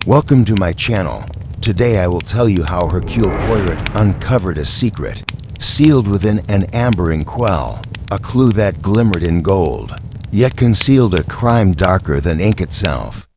Welcome to my channel. Today I will tell you how Hercule Poirot uncovered a secret, sealed within an amber inkwell, a clue that glimmered in gold, yet concealed a crime darker than ink itself.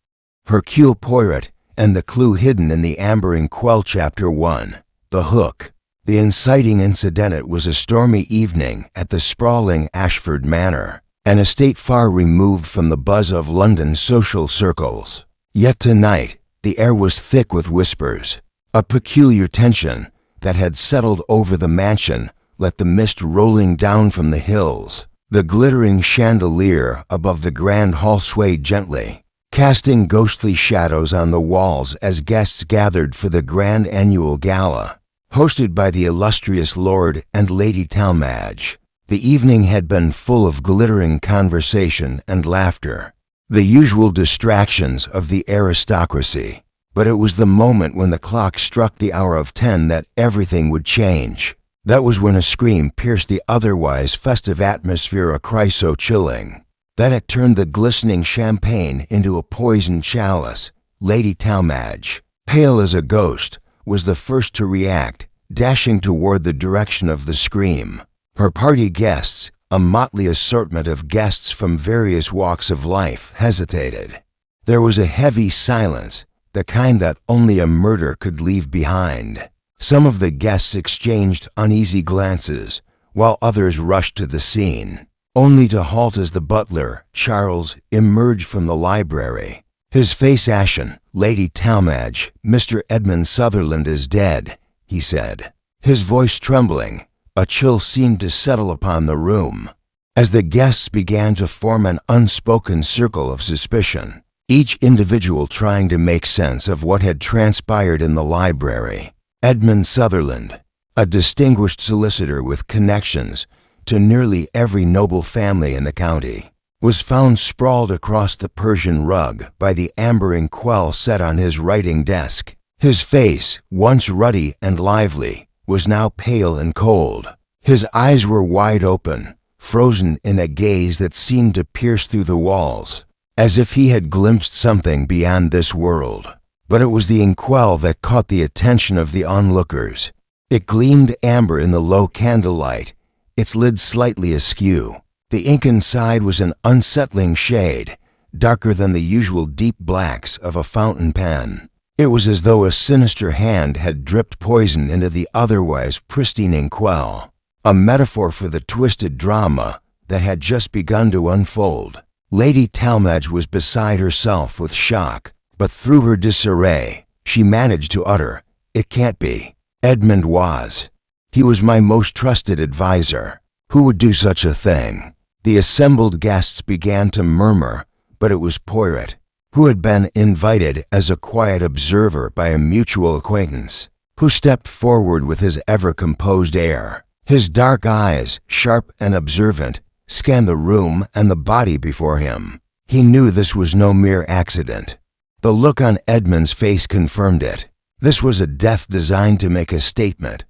Hercule Poirot and the clue hidden in the amber inkwell. Chapter 1. The Hook. The inciting incident was a stormy evening at the sprawling Ashford Manor, an estate far removed from the buzz of London's social circles. Yet tonight, the air was thick with whispers. A peculiar tension that had settled over the mansion let the mist rolling down from the hills. The glittering chandelier above the grand hall swayed gently, casting ghostly shadows on the walls as guests gathered for the grand annual gala, hosted by the illustrious Lord and Lady Talmadge. The evening had been full of glittering conversation and laughter, the usual distractions of the aristocracy. But it was the moment when the clock struck the hour of 10 that everything would change. That was when a scream pierced the otherwise festive atmosphere, a cry so chilling that it turned the glistening champagne into a poisoned chalice. Lady Talmadge, pale as a ghost, was the first to react, dashing toward the direction of the scream. Her party guests, a motley assortment of guests from various walks of life, hesitated. There was a heavy silence, the kind that only a murder could leave behind. Some of the guests exchanged uneasy glances, while others rushed to the scene, only to halt as the butler, Charles, emerged from the library, his face ashen. "Lady Talmadge, Mr. Edmund Sutherland is dead," he said, his voice trembling. A chill seemed to settle upon the room, as the guests began to form an unspoken circle of suspicion, each individual trying to make sense of what had transpired in the library. Edmund Sutherland, a distinguished solicitor with connections to nearly every noble family in the county, was found sprawled across the Persian rug by the amber inkwell set on his writing desk. His face, once ruddy and lively, was now pale and cold. His eyes were wide open, frozen in a gaze that seemed to pierce through the walls, as if he had glimpsed something beyond this world. But it was the inkwell that caught the attention of the onlookers. It gleamed amber in the low candlelight, its lid slightly askew. The ink inside was an unsettling shade, darker than the usual deep blacks of a fountain pen. It was as though a sinister hand had dripped poison into the otherwise pristine inkwell, a metaphor for the twisted drama that had just begun to unfold. Lady Talmadge was beside herself with shock, but through her disarray, she managed to utter, "It can't be. Edmund was. He was my most trusted advisor. Who would do such a thing?" The assembled guests began to murmur, but it was Poirot, who had been invited as a quiet observer by a mutual acquaintance, who stepped forward with his ever-composed air. His dark eyes, sharp and observant, scanned the room and the body before him. He knew this was no mere accident. The look on Edmund's face confirmed it. This was a death designed to make a statement.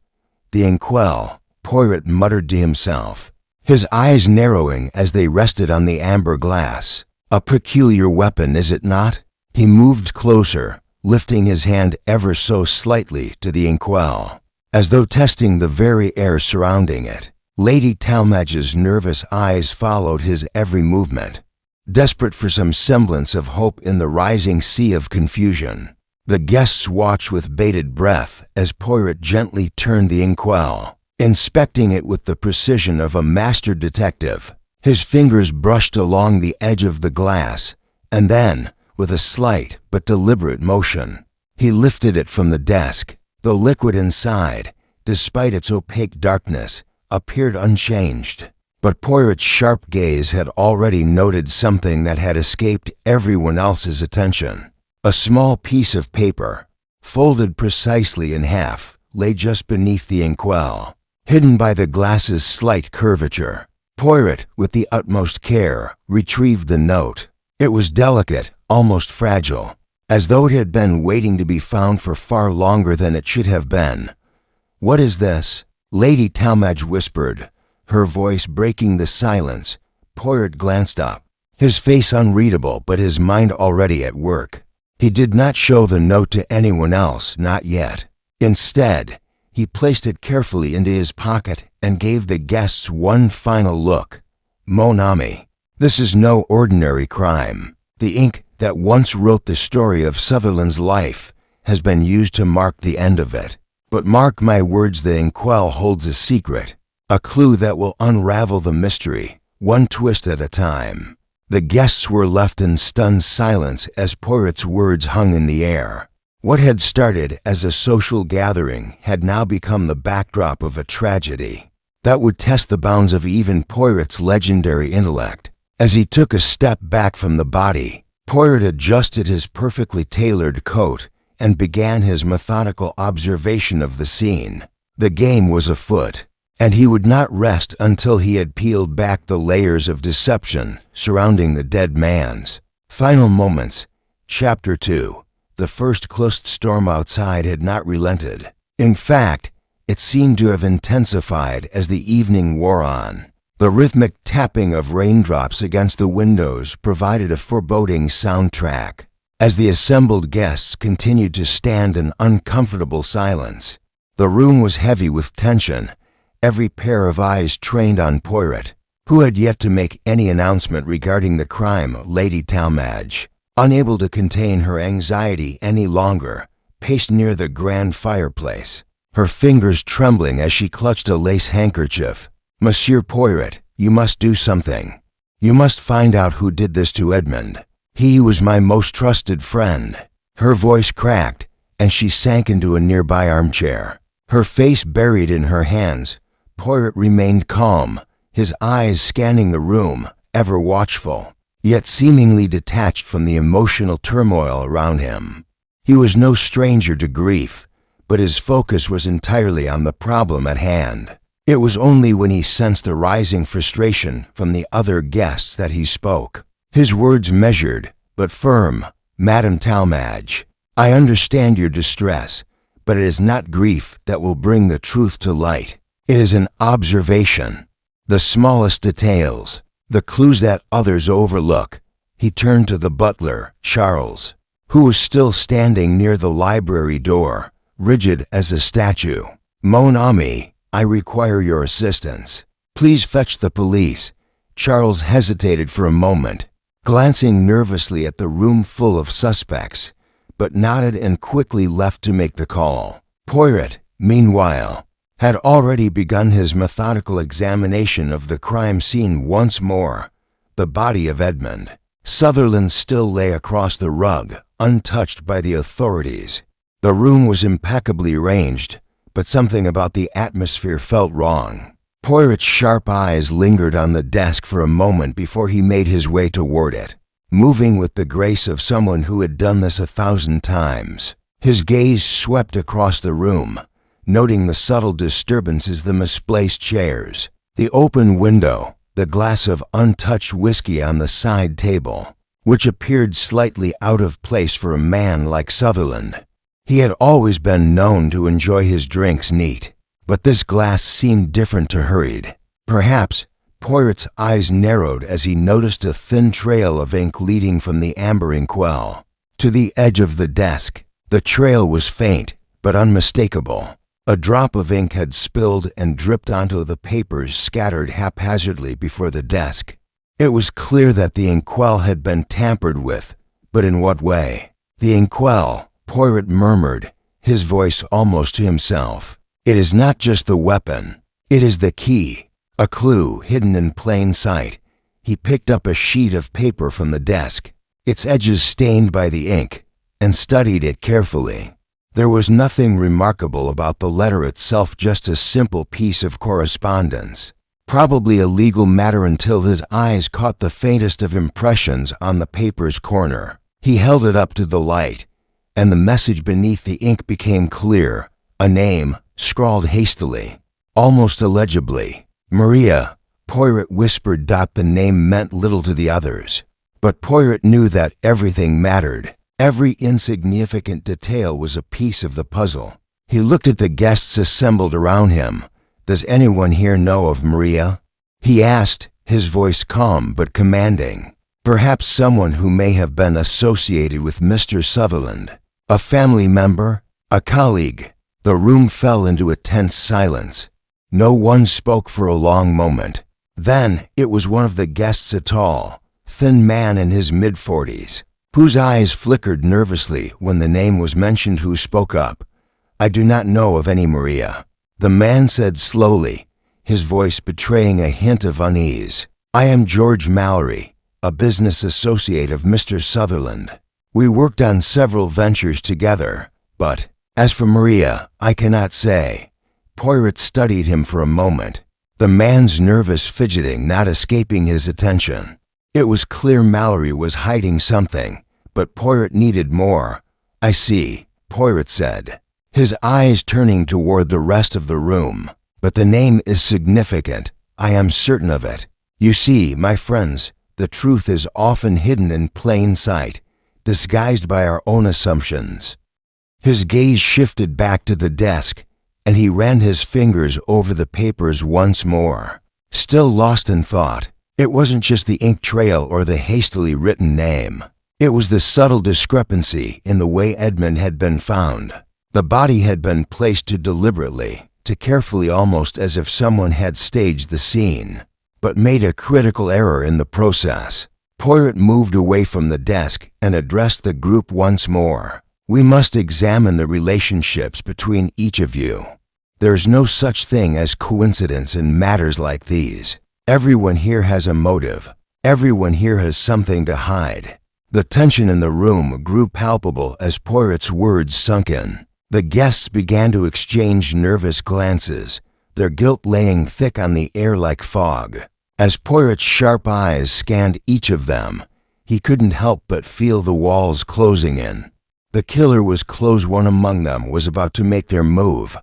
"The inkwell," Poirot muttered to himself, his eyes narrowing as they rested on the amber glass. "A peculiar weapon, is it not?" He moved closer, lifting his hand ever so slightly to the inkwell, as though testing the very air surrounding it. Lady Talmadge's nervous eyes followed his every movement, desperate for some semblance of hope in the rising sea of confusion. The guests watched with bated breath as Poirot gently turned the inkwell, inspecting it with the precision of a master detective. His fingers brushed along the edge of the glass, and then, with a slight but deliberate motion, he lifted it from the desk. The liquid inside, despite its opaque darkness, appeared unchanged. But Poirot's sharp gaze had already noted something that had escaped everyone else's attention. A small piece of paper, folded precisely in half, lay just beneath the inkwell, hidden by the glass's slight curvature. Poirot, with the utmost care, retrieved the note. It was delicate, almost fragile, as though it had been waiting to be found for far longer than it should have been. "What is this?" Lady Talmadge whispered, her voice breaking the silence. Poirot glanced up, his face unreadable but his mind already at work. He did not show the note to anyone else, not yet. Instead, he placed it carefully into his pocket and gave the guests one final look. Mon ami, this is no ordinary crime. The ink that once wrote the story of Sutherland's life has been used to mark the end of it. But mark my words, the Inkwell holds a secret, a clue that will unravel the mystery, one twist at a time. The guests were left in stunned silence as Poirot's words hung in the air. What had started as a social gathering had now become the backdrop of a tragedy that would test the bounds of even Poirot's legendary intellect. As he took a step back from the body, Poirot adjusted his perfectly tailored coat and began his methodical observation of the scene. The game was afoot, and he would not rest until he had peeled back the layers of deception surrounding the dead man's. Final moments. Chapter 2. The first closed storm outside had not relented. In fact, it seemed to have intensified as the evening wore on. The rhythmic tapping of raindrops against the windows provided a foreboding soundtrack. As the assembled guests continued to stand in uncomfortable silence, the room was heavy with tension, every pair of eyes trained on Poirot, who had yet to make any announcement regarding the crime. Lady Talmadge, unable to contain her anxiety any longer, paced near the grand fireplace, her fingers trembling as she clutched a lace handkerchief. Monsieur Poirot, you must do something. You must find out who did this to Edmund. He was my most trusted friend. Her voice cracked, and she sank into a nearby armchair, her face buried in her hands. Poirot remained calm, his eyes scanning the room, ever watchful, yet seemingly detached from the emotional turmoil around him. He was no stranger to grief, but his focus was entirely on the problem at hand. It was only when he sensed the rising frustration from the other guests that he spoke. His words measured, but firm. Madame Talmadge, I understand your distress, but it is not grief that will bring the truth to light. It is an observation. The smallest details, the clues that others overlook. He turned to the butler, Charles, who was still standing near the library door, rigid as a statue. Mon ami, I require your assistance. Please fetch the police. Charles hesitated for a moment, glancing nervously at the room full of suspects, but nodded and quickly left to make the call. Poirot, meanwhile, had already begun his methodical examination of the crime scene once more. The body of Edmund Sutherland still lay across the rug, untouched by the authorities. The room was impeccably arranged, but something about the atmosphere felt wrong. Poirot's sharp eyes lingered on the desk for a moment before he made his way toward it, moving with the grace of someone who had done this 1,000 times. His gaze swept across the room, noting the subtle disturbances, the misplaced chairs, the open window, the glass of untouched whiskey on the side table, which appeared slightly out of place for a man like Sutherland. He had always been known to enjoy his drinks neat, but this glass seemed different to hurried. Perhaps Poirot's eyes narrowed as he noticed a thin trail of ink leading from the amber inkwell to the edge of the desk. The trail was faint, but unmistakable. A drop of ink had spilled and dripped onto the papers scattered haphazardly before the desk. It was clear that the inkwell had been tampered with, but in what way? The inkwell, Poirot murmured, his voice almost to himself. It is not just the weapon. It is the key, a clue hidden in plain sight. He picked up a sheet of paper from the desk, its edges stained by the ink, and studied it carefully. There was nothing remarkable about the letter itself, just a simple piece of correspondence, probably a legal matter, until his eyes caught the faintest of impressions on the paper's corner. He held it up to the light, and the message beneath the ink became clear, a name scrawled hastily, almost illegibly. Maria, Poirot whispered. The name meant little to the others, but Poirot knew that everything mattered. Every insignificant detail was a piece of the puzzle. He looked at the guests assembled around him. Does anyone here know of Maria? He asked, his voice calm but commanding. Perhaps someone who may have been associated with Mr. Sutherland. A family member? A colleague? The room fell into a tense silence. No one spoke for a long moment. Then it was one of the guests, a tall, thin man in his mid-40s, whose eyes flickered nervously when the name was mentioned, who spoke up. "I do not know of any Maria," the man said slowly, his voice betraying a hint of unease. "I am George Mallory, a business associate of Mr. Sutherland. We worked on several ventures together, but as for Maria, I cannot say." Poirot studied him for a moment, the man's nervous fidgeting not escaping his attention. It was clear Mallory was hiding something, but Poirot needed more. "I see," Poirot said, his eyes turning toward the rest of the room. "But the name is significant. I am certain of it. You see, my friends, the truth is often hidden in plain sight, disguised by our own assumptions." His gaze shifted back to the desk, and he ran his fingers over the papers once more. Still lost in thought, it wasn't just the ink trail or the hastily written name. It was the subtle discrepancy in the way Edmund had been found. The body had been placed too deliberately, too carefully, almost as if someone had staged the scene, but made a critical error in the process. Poirot moved away from the desk and addressed the group once more. "We must examine the relationships between each of you. There's no such thing as coincidence in matters like these. Everyone here has a motive. Everyone here has something to hide." The tension in the room grew palpable as Poirot's words sunk in. The guests began to exchange nervous glances, their guilt laying thick on the air like fog. As Poirot's sharp eyes scanned each of them, he couldn't help but feel the walls closing in. The killer was close. One among them was about to make their move.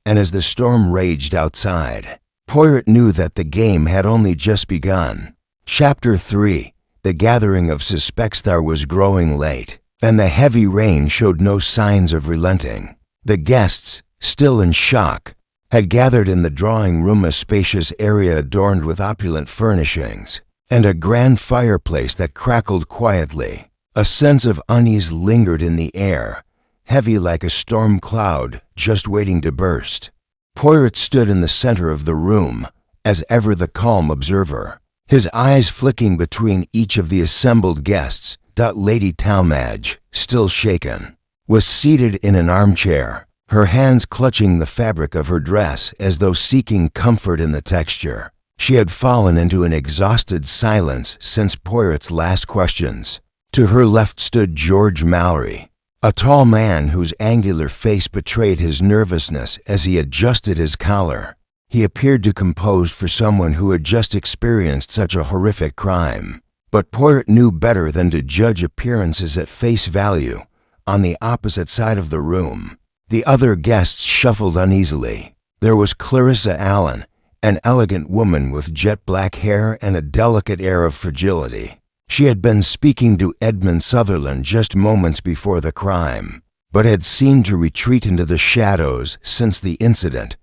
And as the storm raged outside, Poirot knew that the game had only just begun. Chapter 3. The gathering of suspects. There was growing late, and the heavy rain showed no signs of relenting. The guests, still in shock, had gathered in the drawing room, a spacious area adorned with opulent furnishings, and a grand fireplace that crackled quietly. A sense of unease lingered in the air, heavy like a storm cloud just waiting to burst. Poirot stood in the center of the room, as ever the calm observer, his eyes flicking between each of the assembled guests. Lady Talmadge, still shaken, was seated in an armchair, her hands clutching the fabric of her dress as though seeking comfort in the texture. She had fallen into an exhausted silence since Poirot's last questions. To her left stood George Mallory, a tall man whose angular face betrayed his nervousness as he adjusted his collar. He appeared to compose for someone who had just experienced such a horrific crime. But Poirot knew better than to judge appearances at face value. On the opposite side of the room, the other guests shuffled uneasily. There was Clarissa Allen, an elegant woman with jet-black hair and a delicate air of fragility. She had been speaking to Edmund Sutherland just moments before the crime, but had seemed to retreat into the shadows since the incident.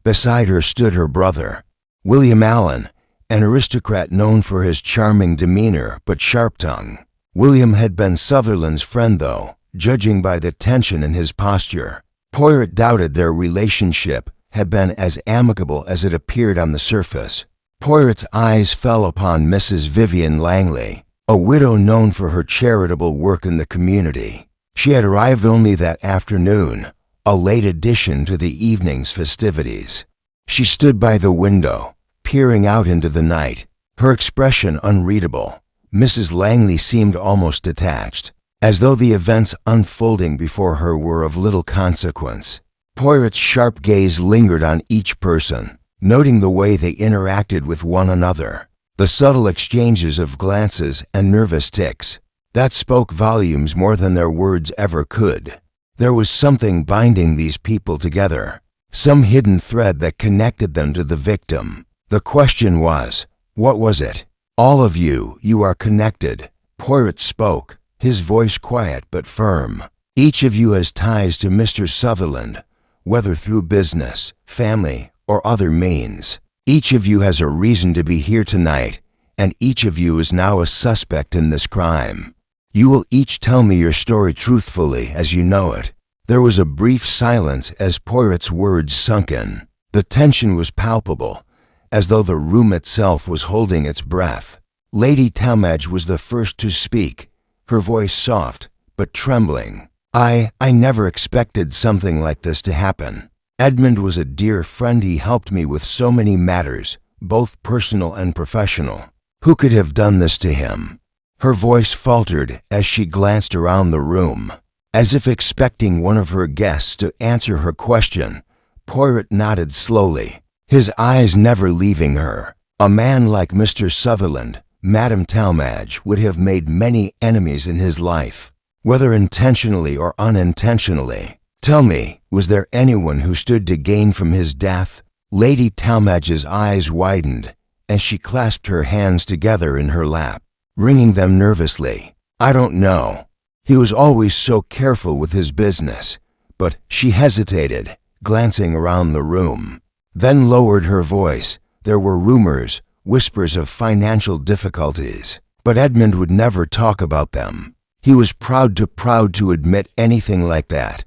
Beside her stood her brother, William Allen, an aristocrat known for his charming demeanor but sharp tongue. William had been Sutherland's friend, though, judging by the tension in his posture. Poirot doubted their relationship had been as amicable as it appeared on the surface. Poirot's eyes fell upon Mrs. Vivian Langley, a widow known for her charitable work in the community. She had arrived only that afternoon, a late addition to the evening's festivities. She stood by the window, peering out into the night, her expression unreadable. Mrs. Langley seemed almost detached, as though the events unfolding before her were of little consequence. Poirot's sharp gaze lingered on each person, noting the way they interacted with one another, the subtle exchanges of glances and nervous tics. That spoke volumes more than their words ever could. There was something binding these people together, some hidden thread that connected them to the victim. The question was, what was it? "All of you, you are connected," Poirot spoke, his voice quiet but firm. "Each of you has ties to Mr. Sutherland, whether through business, family, or other means. Each of you has a reason to be here tonight, and each of you is now a suspect in this crime. You will each tell me your story truthfully as you know it." There was a brief silence as Poirot's words sunk in. The tension was palpable, as though the room itself was holding its breath. Lady Talmadge was the first to speak, her voice soft but trembling. I never expected something like this to happen. Edmund was a dear friend. He helped me with so many matters, both personal and professional. Who could have done this to him?" Her voice faltered as she glanced around the room. As if expecting one of her guests to answer her question, Poirot nodded slowly, his eyes never leaving her. A man like Mr. Sutherland, Madame Talmadge, would have made many enemies in his life, whether intentionally or unintentionally. "Tell me, was there anyone who stood to gain from his death?" Lady Talmadge's eyes widened as she clasped her hands together in her lap, wringing them nervously. "I don't know. He was always so careful with his business." But she hesitated, glancing around the room, then lowered her voice. There were rumors, whispers of financial difficulties, but Edmund would never talk about them. He was proud to admit anything like that.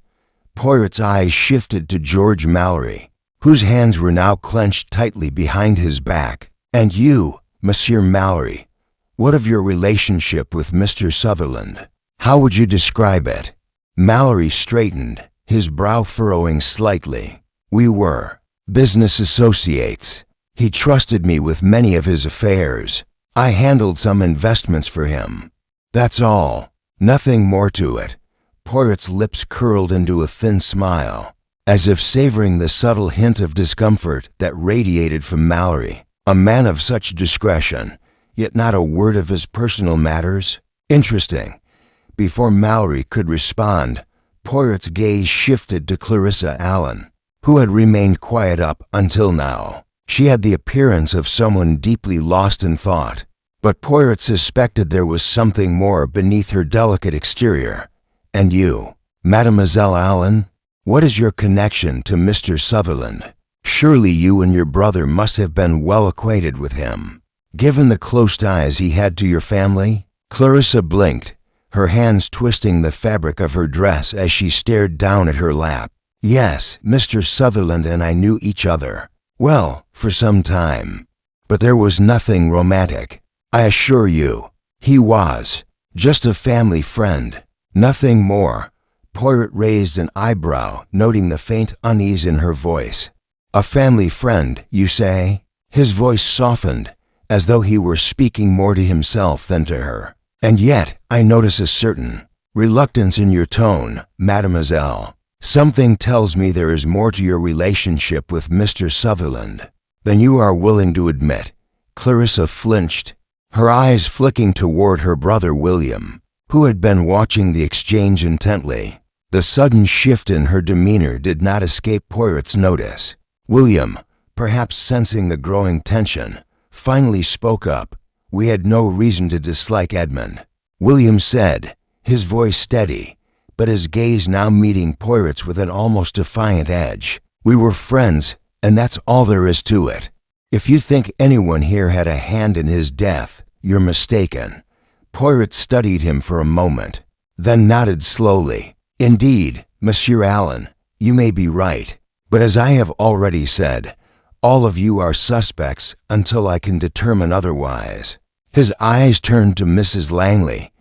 Poirot's eyes shifted to George Mallory, whose hands were now clenched tightly behind his back. "And you, Monsieur Mallory, what of your relationship with Mr. Sutherland? How would you describe it?" Mallory straightened, his brow furrowing slightly. "We were business associates. He trusted me with many of his affairs. I handled some investments for him. That's all. Nothing more to it." Poirot's lips curled into a thin smile, as if savoring the subtle hint of discomfort that radiated from Mallory. A man of such discretion, yet not a word of his personal matters? Interesting. Before Mallory could respond, Poirot's gaze shifted to Clarissa Allen, who had remained quiet up until now. She had the appearance of someone deeply lost in thought, but Poirot suspected there was something more beneath her delicate exterior. "And you, Mademoiselle Allen, what is your connection to Mr. Sutherland? Surely you and your brother must have been well acquainted with him, given the close ties he had to your family?" Clarissa blinked, her hands twisting the fabric of her dress as she stared down at her lap. "Yes, Mr. Sutherland and I knew each other. Well, for some time. But there was nothing romantic. I assure you, he was just a family friend. Nothing more." Poirot raised an eyebrow, noting the faint unease in her voice. "A family friend, you say?" His voice softened, as though he were speaking more to himself than to her. "And yet I notice a certain reluctance in your tone, mademoiselle. Something tells me there is more to your relationship with Mr. Sutherland than you are willing to admit." Clarissa flinched, her eyes flicking toward her brother William, who had been watching the exchange intently. The sudden shift in her demeanor did not escape Poirot's notice. William, perhaps sensing the growing tension, finally spoke up. "We had no reason to dislike Edmund," William said, his voice steady, but his gaze now meeting Poirot's with an almost defiant edge. "We were friends, and that's all there is to it. If you think anyone here had a hand in his death, you're mistaken." Poirot studied him for a moment, then nodded slowly. "Indeed, Monsieur Allen, you may be right, but as I have already said, all of you are suspects until I can determine otherwise." His eyes turned to Mrs. Langley,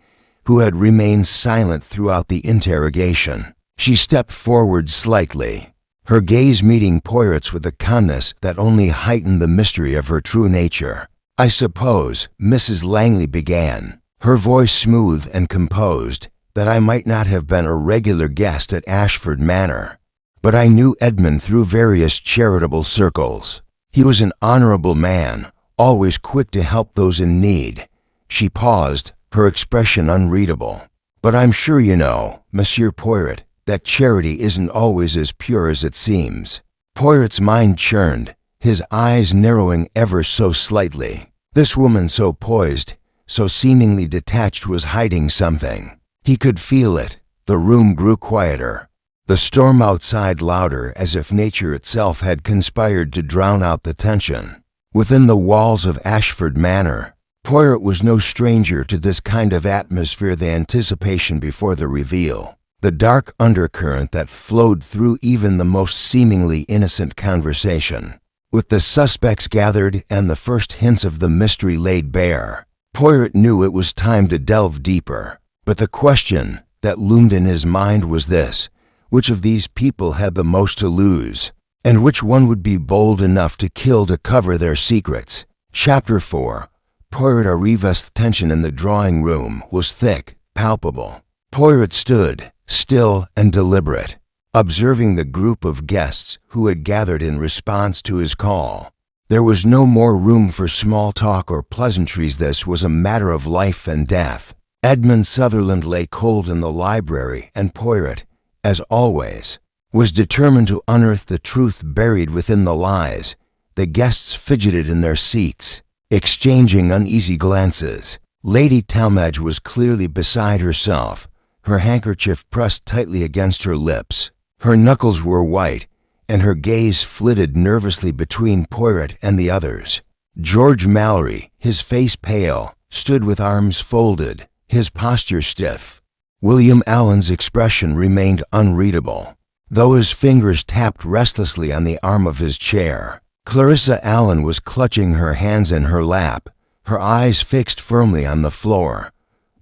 who had remained silent throughout the interrogation. She stepped forward slightly, her gaze meeting Poirot's with a calmness that only heightened the mystery of her true nature. "I suppose," Mrs. Langley began, her voice smooth and composed, "that I might not have been a regular guest at Ashford Manor, but I knew Edmund through various charitable circles. He was an honorable man, always quick to help those in need." She paused, her expression unreadable. "But I'm sure you know, Monsieur Poirot, that charity isn't always as pure as it seems." Poirot's mind churned, his eyes narrowing ever so slightly. This woman so poised, so seemingly detached, was hiding something. He could feel it. The room grew quieter, the storm outside louder, as if nature itself had conspired to drown out the tension. Within the walls of Ashford Manor, Poirot was no stranger to this kind of atmosphere, the anticipation before the reveal, the dark undercurrent that flowed through even the most seemingly innocent conversation. With the suspects gathered and the first hints of the mystery laid bare, Poirot knew it was time to delve deeper. But the question that loomed in his mind was this: which of these people had the most to lose, and which one would be bold enough to kill to cover their secrets? Chapter 4. Poirot arrives. Tension in the drawing room was thick, palpable. Poirot stood, still and deliberate, observing the group of guests who had gathered in response to his call. There was no more room for small talk or pleasantries. This was a matter of life and death. Edmund Sutherland lay cold in the library, and Poirot, as always, was determined to unearth the truth buried within the lies. The guests fidgeted in their seats, exchanging uneasy glances. Lady Talmadge was clearly beside herself, her handkerchief pressed tightly against her lips. Her knuckles were white, and her gaze flitted nervously between Poirot and the others. George Mallory, his face pale, stood with arms folded, his posture stiff. William Allen's expression remained unreadable, though his fingers tapped restlessly on the arm of his chair. Clarissa Allen was clutching her hands in her lap, her eyes fixed firmly on the floor.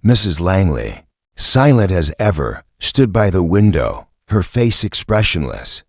Mrs. Langley, silent as ever, stood by the window, her face expressionless.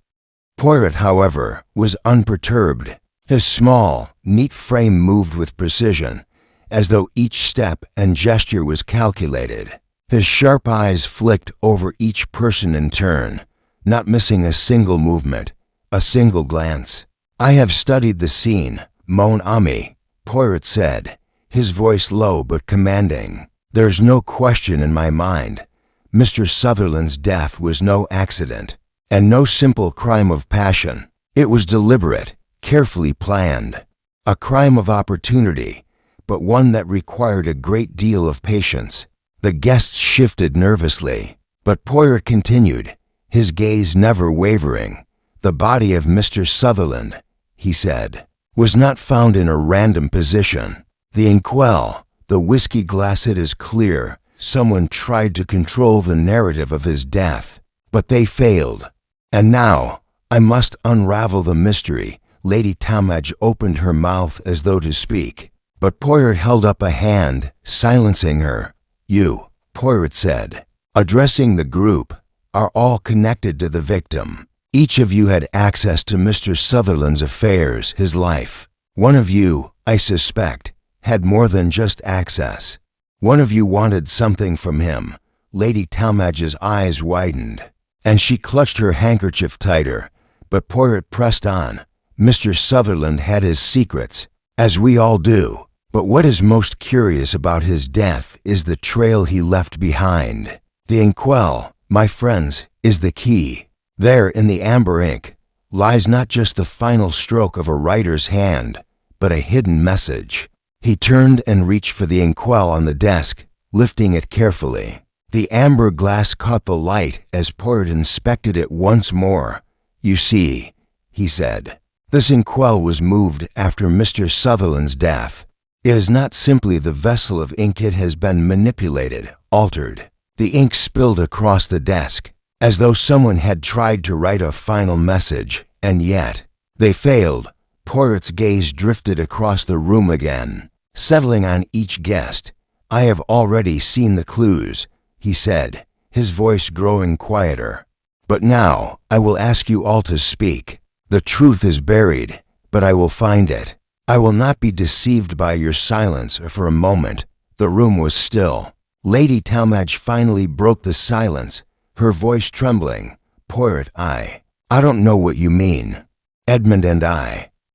Poirot, however, was unperturbed. His small, neat frame moved with precision, as though each step and gesture was calculated. His sharp eyes flicked over each person in turn, not missing a single movement, a single glance. "I have studied the scene, mon ami," Poirot said, his voice low but commanding. "There's no question in my mind. Mr. Sutherland's death was no accident, and no simple crime of passion. It was deliberate, carefully planned, a crime of opportunity, but one that required a great deal of patience." The guests shifted nervously, but Poirot continued, his gaze never wavering. "The body of Mr. Sutherland," he said, "was not found in a random position. The Inkwell, the whiskey glass, it is clear someone tried to control the narrative of his death, but they failed. And now, I must unravel the mystery." Lady Talmadge opened her mouth as though to speak, but Poirot held up a hand, silencing her. "You," Poirot said, addressing the group, "are all connected to the victim. Each of you had access to Mr. Sutherland's affairs, his life. One of you, I suspect, had more than just access. One of you wanted something from him." Lady Talmadge's eyes widened, and she clutched her handkerchief tighter, but Poirot pressed on. "Mr. Sutherland had his secrets, as we all do, but what is most curious about his death is the trail he left behind. The Inkwell, my friends, is the key. There in the amber ink lies not just the final stroke of a writer's hand, but a hidden message." He turned and reached for the Inkwell on the desk, lifting it carefully. The amber glass caught the light as Poirot inspected it once more. "You see," he said, "this Inkwell was moved after Mr. Sutherland's death. It is not simply the vessel of ink, it has been manipulated, altered." The ink spilled across the desk, as though someone had tried to write a final message, and yet they failed. Poirot's gaze drifted across the room again, settling on each guest. "I have already seen the clues," he said, his voice growing quieter. "But now I will ask you all to speak. The truth is buried, but I will find it. I will not be deceived by your silence." For a moment, the room was still. Lady Talmadge finally broke the silence, her voice trembling. "Poirot, I don't know what you mean. Edmund and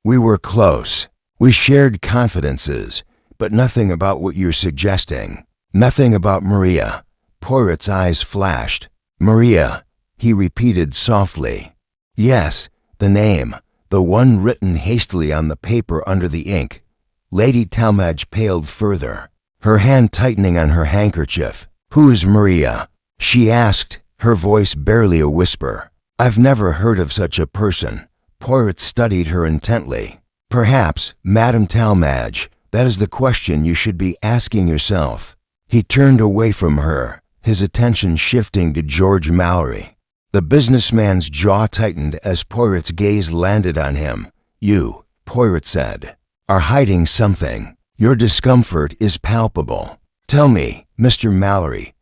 we were close. We shared confidences, but nothing about what you're suggesting. Nothing about Maria." Poirot's eyes flashed. "Maria," he repeated softly. "Yes, the name, the one written hastily on the paper under the ink." Lady Talmadge paled further, her hand tightening on her handkerchief. "Who is Maria?" she asked, her voice barely a whisper. "I've never heard of such a person." Poirot studied her intently. "Perhaps, Madame Talmadge, That is the question you should be asking yourself." He turned away from her, his attention shifting to George Mallory. The businessman's jaw tightened as Poirot's gaze landed on him. "You," Poirot said, "are hiding something. Your discomfort is palpable. Tell me, Mr. Mallory,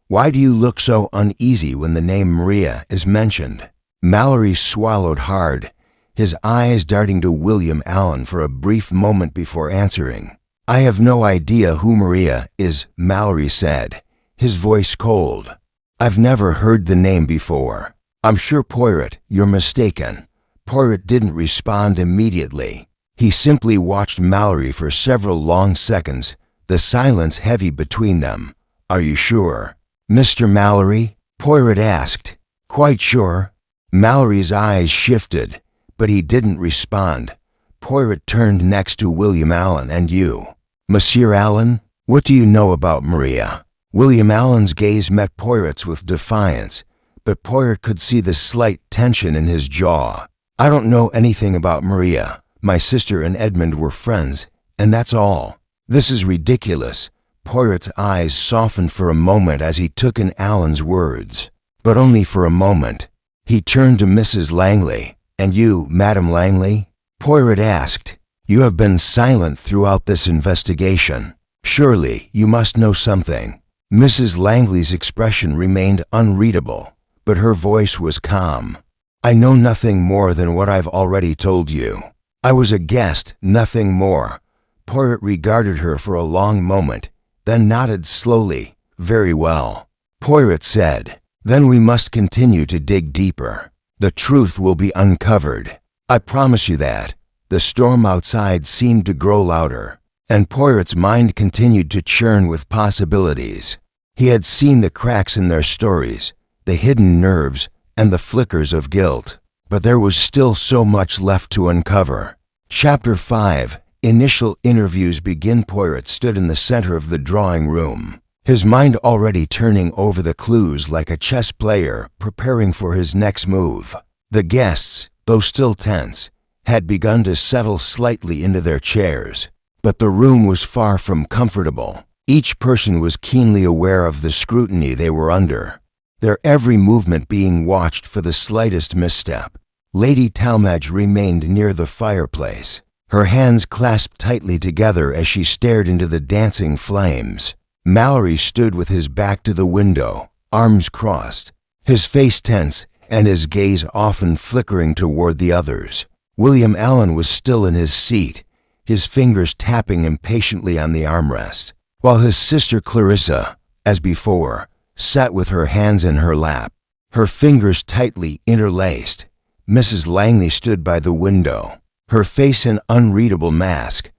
why do you look so uneasy when the name Maria is mentioned?" Mallory swallowed hard, his eyes darting to William Allen for a brief moment before answering. "I have no idea who Maria is," Mallory said, his voice cold. "I've never heard the name before." "I'm sure, Poirot, you're mistaken." Poirot didn't respond immediately. He simply watched Mallory for several long seconds, the silence heavy between them. "Are you sure, Mr. Mallory?" Poirot asked. "Quite sure." Mallory's eyes shifted, but he didn't respond. Poirot turned next to William Allen. "And you, Monsieur Allen, what do you know about Maria?" William Allen's gaze met Poirot's with defiance, but Poirot could see the slight tension in his jaw. "I don't know anything about Maria. My sister and Edmund were friends, and that's all." "This is ridiculous." Poirot's eyes softened for a moment as he took in Allen's words, but only for a moment. He turned to Mrs. Langley. "And you, Madame Langley?" Poirot asked. "You have been silent throughout this investigation. Surely you must know something." Mrs. Langley's expression remained unreadable, but her voice was calm. "I know nothing more than what I've already told you. I was a guest, nothing more." Poirot regarded her for a long moment, then nodded slowly. "Very well," Poirot said. "Then we must continue to dig deeper. The truth will be uncovered. I promise you that." The storm outside seemed to grow louder, and Poirot's mind continued to churn with possibilities. He had seen the cracks in their stories, the hidden nerves, and the flickers of guilt, but there was still so much left to uncover. Chapter 5. Initial interviews begin. Poirot stood in the center of the drawing room, his mind already turning over the clues like a chess player preparing for his next move. The guests, though still tense, had begun to settle slightly into their chairs, but the room was far from comfortable. Each person was keenly aware of the scrutiny they were under, their every movement being watched for the slightest misstep. Lady Talmadge remained near the fireplace, her hands clasped tightly together as she stared into the dancing flames. Mallory stood with his back to the window, arms crossed, his face tense and his gaze often flickering toward the others. William Allen was still in his seat, his fingers tapping impatiently on the armrest, while his sister Clarissa, as before, sat with her hands in her lap, her fingers tightly interlaced. Mrs. Langley stood by the window, her face an unreadable mask.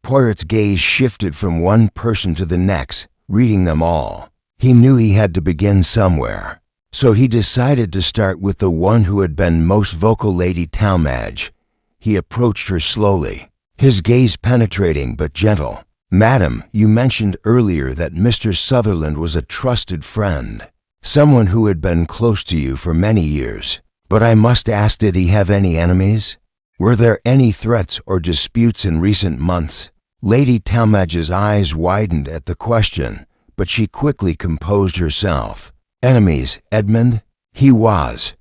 Poirot's gaze shifted from one person to the next, reading them all. He knew he had to begin somewhere, so he decided to start with the one who had been most vocal, Lady Talmadge. He approached her slowly, his gaze penetrating but gentle. "Madam, you mentioned earlier that Mr. Sutherland was a trusted friend, someone who had been close to you for many years. But I must ask, did he have any enemies? Were there any threats or disputes in recent months?" Lady Talmadge's eyes widened at the question, but she quickly composed herself. "Enemies, Edmund? He was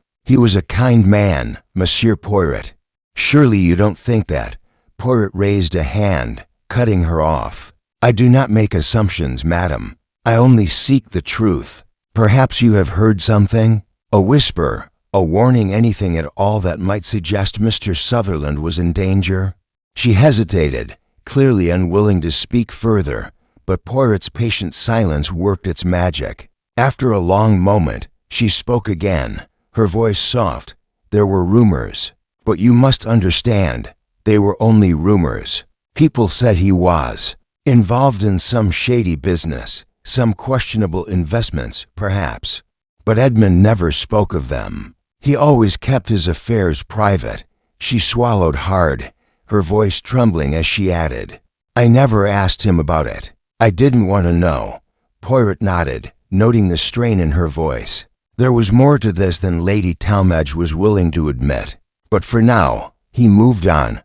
a kind man, Monsieur Poirot." "Surely you don't think that?" Poirot raised a hand, cutting her off. "I do not make assumptions, madam. I only seek the truth. Perhaps you have heard something? A whisper, a warning, anything at all that might suggest Mr. Sutherland was in danger?" She hesitated, clearly unwilling to speak further, but Poirot's patient silence worked its magic. After a long moment, she spoke again, her voice soft. "There were rumors, but you must understand, they were only rumors. People said he was involved in some shady business, some questionable investments, perhaps. But Edmund never spoke of them. He always kept his affairs private." She swallowed hard, her voice trembling as she added, "I never asked him about it. I didn't want to know." Poirot nodded, noting the strain in her voice. There was more to this than Lady Talmadge was willing to admit. But for now, he moved on.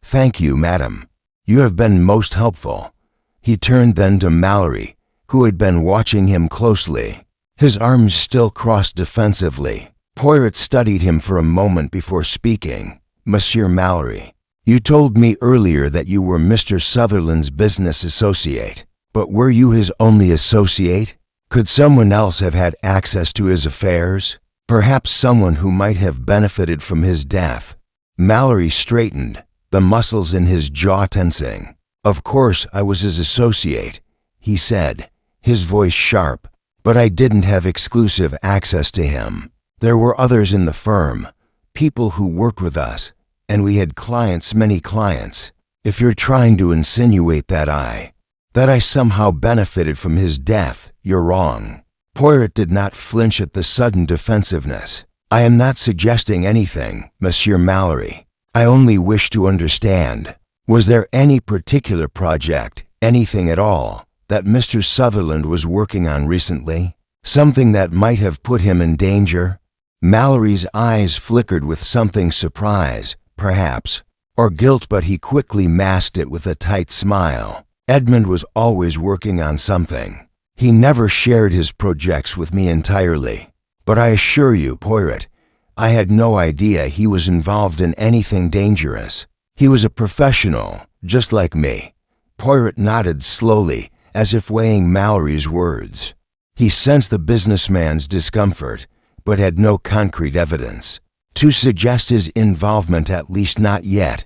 "Thank you, madam. You have been most helpful." He turned then to Mallory, who had been watching him closely, his arms still crossed defensively. Poirot studied him for a moment before speaking. "Monsieur Mallory, you told me earlier that you were Mr. Sutherland's business associate, but were you his only associate? Could someone else have had access to his affairs? Perhaps someone who might have benefited from his death?" Mallory straightened, the muscles in his jaw tensing. "Of course I was his associate," he said, his voice sharp, "but I didn't have exclusive access to him. There were others in the firm, people who worked with us, and we had clients, many clients. If you're trying to insinuate that I somehow benefited from his death, you're wrong." Poirot did not flinch at the sudden defensiveness. "I am not suggesting anything, Monsieur Mallory. I only wish to understand. Was there any particular project, anything at all, that Mr. Sutherland was working on recently? Something that might have put him in danger?" Mallory's eyes flickered with something surprise, perhaps, or guilt, but he quickly masked it with a tight smile. "Edmund was always working on something. He never shared his projects with me entirely. But I assure you, Poirot, I had no idea he was involved in anything dangerous. He was a professional, just like me." Poirot nodded slowly, as if weighing Mallory's words. He sensed the businessman's discomfort, but had no concrete evidence to suggest his involvement, at least not yet.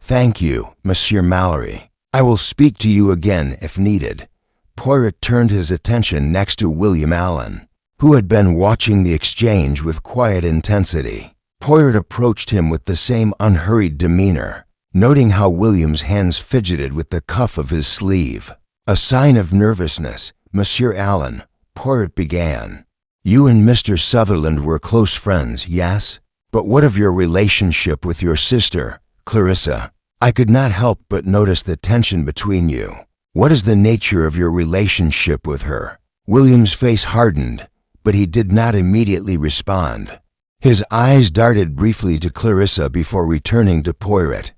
"Thank you, Monsieur Mallory. I will speak to you again if needed." Poirot turned his attention next to William Allen, who had been watching the exchange with quiet intensity. Poirot approached him with the same unhurried demeanor, noting how William's hands fidgeted with the cuff of his sleeve. "A sign of nervousness, Monsieur Allen," Poirot began. "You and Mr. Sutherland were close friends, yes? But what of your relationship with your sister, Clarissa? I could not help but notice the tension between you. What is the nature of your relationship with her?" William's face hardened, but he did not immediately respond. His eyes darted briefly to Clarissa before returning to Poirot.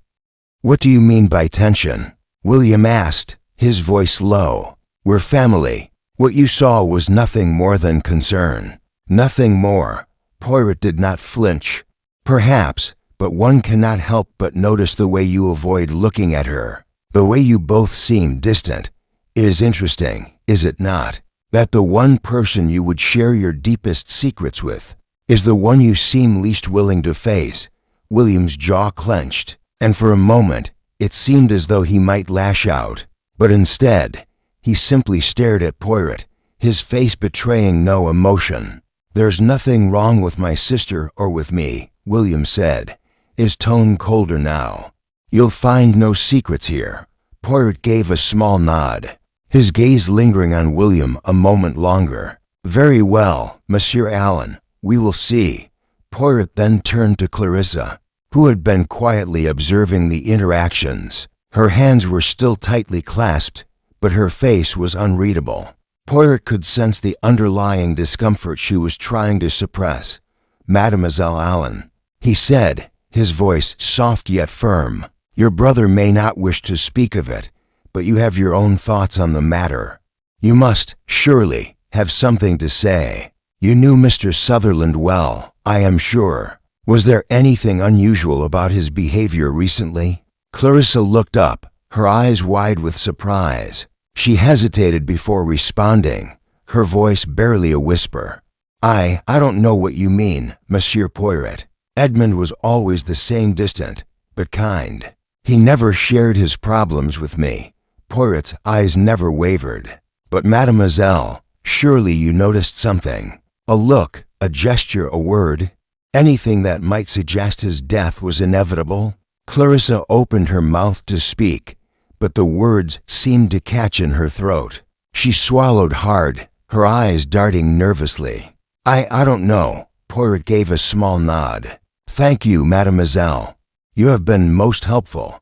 "What do you mean by tension?" William asked, his voice low. "We're family. What you saw was nothing more than concern." "Nothing more." Poirot did not flinch. "Perhaps, but one cannot help but notice the way you avoid looking at her, the way you both seem distant. It is interesting, is it not, that the one person you would share your deepest secrets with is the one you seem least willing to face." William's jaw clenched, and for a moment it seemed as though he might lash out, but instead he simply stared at Poirot, his face betraying no emotion. "There's nothing wrong with my sister or with me," William said, his tone colder now. "You'll find no secrets here." Poirot gave a small nod, his gaze lingering on William a moment longer. "Very well, Monsieur Allen, we will see." Poirot then turned to Clarissa, who had been quietly observing the interactions. Her hands were still tightly clasped, but her face was unreadable. Poirot could sense the underlying discomfort she was trying to suppress. "Mademoiselle Allen," he said, his voice soft yet firm, "your brother may not wish to speak of it, but you have your own thoughts on the matter. You must, surely, have something to say. You knew Mr. Sutherland well, I am sure. Was there anything unusual about his behavior recently?" Clarissa looked up, her eyes wide with surprise. She hesitated before responding, her voice barely a whisper. I don't know what you mean, Monsieur Poirot. Edmund was always the same, distant, but kind. He never shared his problems with me." Poirot's eyes never wavered. "But mademoiselle, surely you noticed something. A look, a gesture, a word, anything that might suggest his death was inevitable?" Clarissa opened her mouth to speak, but the words seemed to catch in her throat. She swallowed hard, her eyes darting nervously. I don't know." Poirot gave a small nod. "Thank you, mademoiselle. You have been most helpful."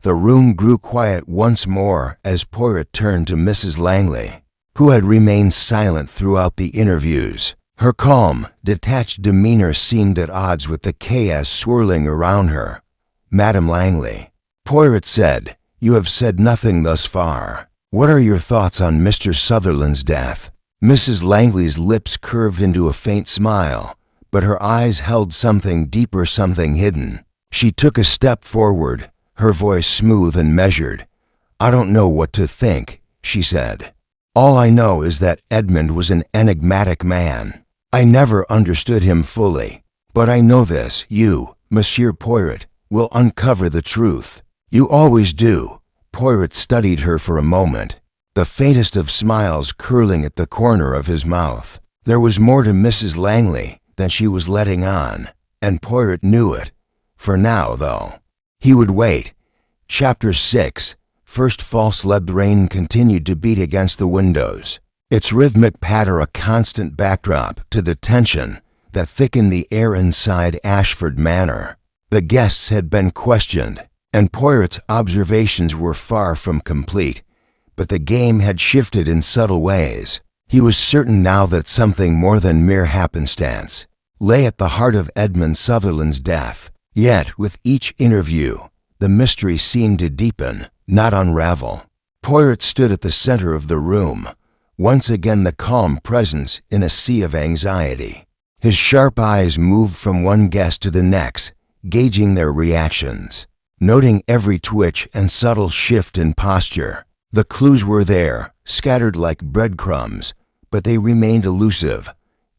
The room grew quiet once more as Poirot turned to Mrs. Langley, who had remained silent throughout the interviews. Her calm, detached demeanor seemed at odds with the chaos swirling around her. "Madame Langley," Poirot said, You have said nothing thus far. What are your thoughts on Mr. Sutherland's death?" Mrs. Langley's lips curved into a faint smile, but her eyes held something deeper, something hidden. She took a step forward, her voice smooth and measured. "I don't know what to think," she said. "All I know is that Edmund was an enigmatic man. I never understood him fully. But I know this, you, Monsieur Poirot, will uncover the truth. You always do." Poirot studied her for a moment, the faintest of smiles curling at the corner of his mouth. There was more to Mrs. Langley than she was letting on, and Poirot knew it. For now, though, he would wait. Chapter 6. First false lead. The rain continued to beat against the windows, its rhythmic patter a constant backdrop to the tension that thickened the air inside Ashford Manor. The guests had been questioned, and Poirot's observations were far from complete, but the game had shifted in subtle ways. He was certain now that something more than mere happenstance lay at the heart of Edmund Sutherland's death. Yet, with each interview, the mystery seemed to deepen, not unravel. Poirot stood at the center of the room, once again the calm presence in a sea of anxiety. His sharp eyes moved from one guest to the next, gauging their reactions, noting every twitch and subtle shift in posture. The clues were there, scattered like breadcrumbs, but they remained elusive.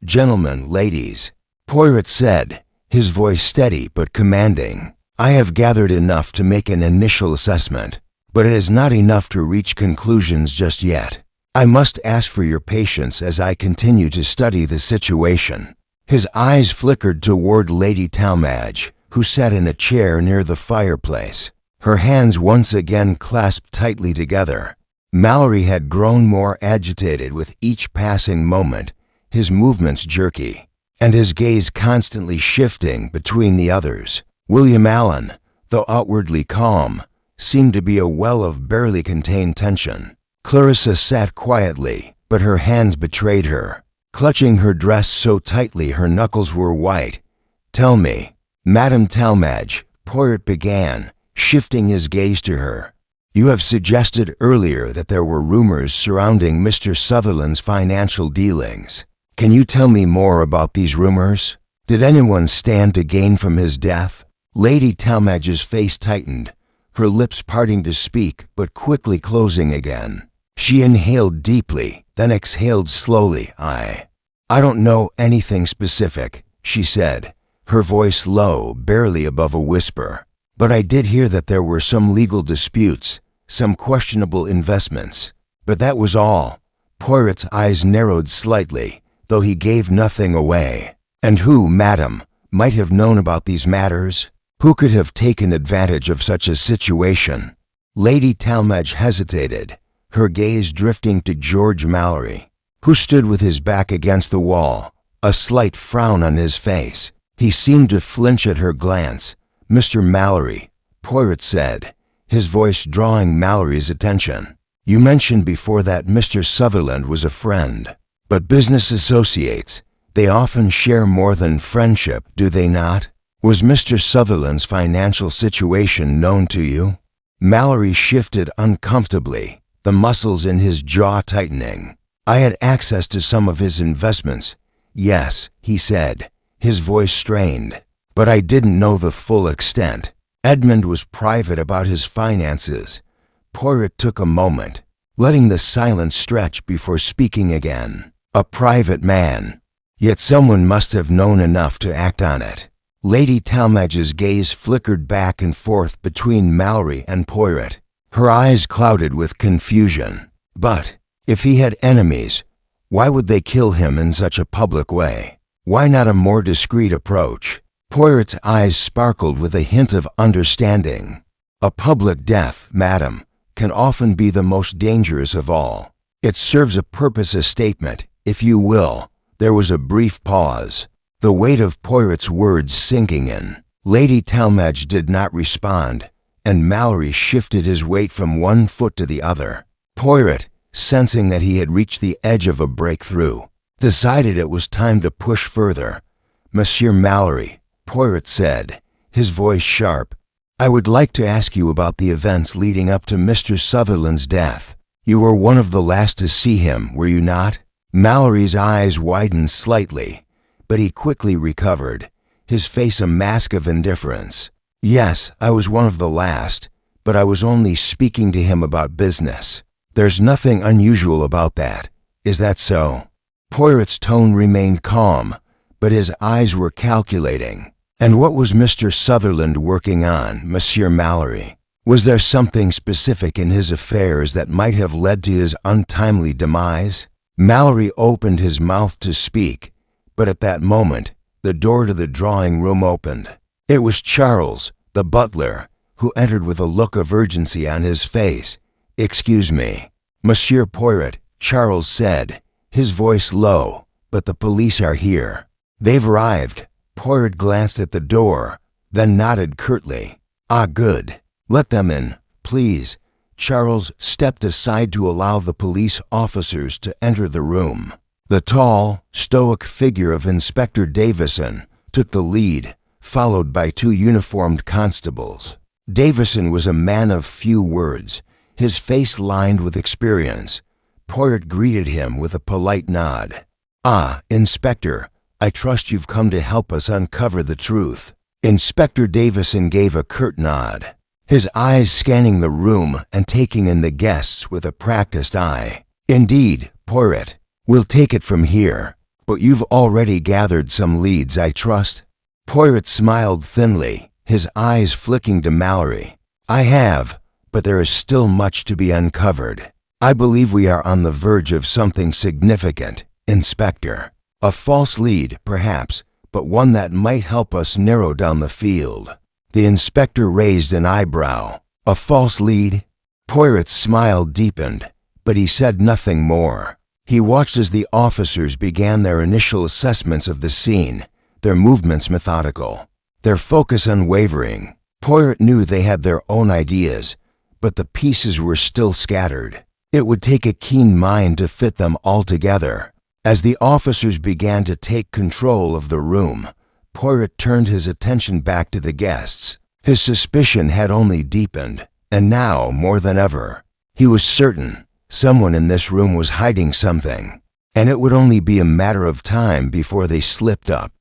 "Gentlemen, ladies," Poirot said, his voice steady but commanding, "I have gathered enough to make an initial assessment, but it is not enough to reach conclusions just yet. I must ask for your patience as I continue to study the situation." His eyes flickered toward Lady Talmadge, who sat in a chair near the fireplace, her hands once again clasped tightly together. Mallory had grown more agitated with each passing moment, his movements jerky, and his gaze constantly shifting between the others. William Allen, though outwardly calm, seemed to be a well of barely contained tension. Clarissa sat quietly, but her hands betrayed her, clutching her dress so tightly her knuckles were white. "Tell me, Madame Talmadge," Poirot began, shifting his gaze to her. "You have suggested earlier that there were rumors surrounding Mr. Sutherland's financial dealings. Can you tell me more about these rumors? Did anyone stand to gain from his death?" Lady Talmadge's face tightened, her lips parting to speak but quickly closing again. She inhaled deeply, then exhaled slowly. I don't know anything specific," she said, her voice low, barely above a whisper. "But I did hear that there were some legal disputes, some questionable investments. But that was all." Poirot's eyes narrowed slightly, though he gave nothing away. "And who, madam, might have known about these matters? Who could have taken advantage of such a situation?" Lady Talmadge hesitated, her gaze drifting to George Mallory, who stood with his back against the wall, a slight frown on his face. He seemed to flinch at her glance. "Mr. Mallory," Poirot said, his voice drawing Mallory's attention, "you mentioned before that Mr. Sutherland was a friend. But business associates, they often share more than friendship, do they not? Was Mr. Sutherland's financial situation known to you?" Mallory shifted uncomfortably, the muscles in his jaw tightening. "I had access to some of his investments, yes," he said, his voice strained, "but I didn't know the full extent. Edmund was private about his finances." Poirot took a moment, letting the silence stretch before speaking again. "A private man. Yet someone must have known enough to act on it." Lady Talmadge's gaze flickered back and forth between Mallory and Poirot, her eyes clouded with confusion. "But if he had enemies, why would they kill him in such a public way? Why not a more discreet approach?" Poirot's eyes sparkled with a hint of understanding. "A public death, madam, can often be the most dangerous of all. It serves a purpose, a statement, if you will." There was a brief pause, the weight of Poirot's words sinking in. Lady Talmadge did not respond, and Mallory shifted his weight from one foot to the other. Poirot, sensing that he had reached the edge of a breakthrough, decided it was time to push further. "Monsieur Mallory," Poirot said, his voice sharp, I would like to ask you about the events leading up to Mr. Sutherland's death. You were one of the last to see him, were you not?" Mallory's eyes widened slightly, but he quickly recovered, his face a mask of indifference. "Yes, I was one of the last, but I was only speaking to him about business. There's nothing unusual about that. Is that so?" Poirot's tone remained calm, but his eyes were calculating. "And what was Mr. Sutherland working on, Monsieur Mallory? Was there something specific in his affairs that might have led to his untimely demise?" Mallory opened his mouth to speak, but at that moment, the door to the drawing room opened. It was Charles, the butler, who entered with a look of urgency on his face. "Excuse me, Monsieur Poirot," Charles said, his voice low, "but the police are here." "They've arrived." Poirot glanced at the door, then nodded curtly. "Ah, good. Let them in, please." Charles stepped aside to allow the police officers to enter the room. The tall, stoic figure of Inspector Davison took the lead, followed by two uniformed constables. Davison was a man of few words, his face lined with experience. Poirot greeted him with a polite nod. "Ah, Inspector, I trust you've come to help us uncover the truth." Inspector Davison gave a curt nod, his eyes scanning the room and taking in the guests with a practiced eye. "Indeed, Poirot, we'll take it from here, but you've already gathered some leads, I trust?" Poirot smiled thinly, his eyes flicking to Mallory. "I have, but there is still much to be uncovered. I believe we are on the verge of something significant, Inspector. A false lead, perhaps, but one that might help us narrow down the field." The inspector raised an eyebrow. "A false lead?" Poirot's smile deepened, but he said nothing more. He watched as the officers began their initial assessments of the scene, their movements methodical, their focus unwavering. Poirot knew they had their own ideas, but the pieces were still scattered. It would take a keen mind to fit them all together. As the officers began to take control of the room, Poirot turned his attention back to the guests. His suspicion had only deepened, and now, more than ever, he was certain someone in this room was hiding something, and it would only be a matter of time before they slipped up.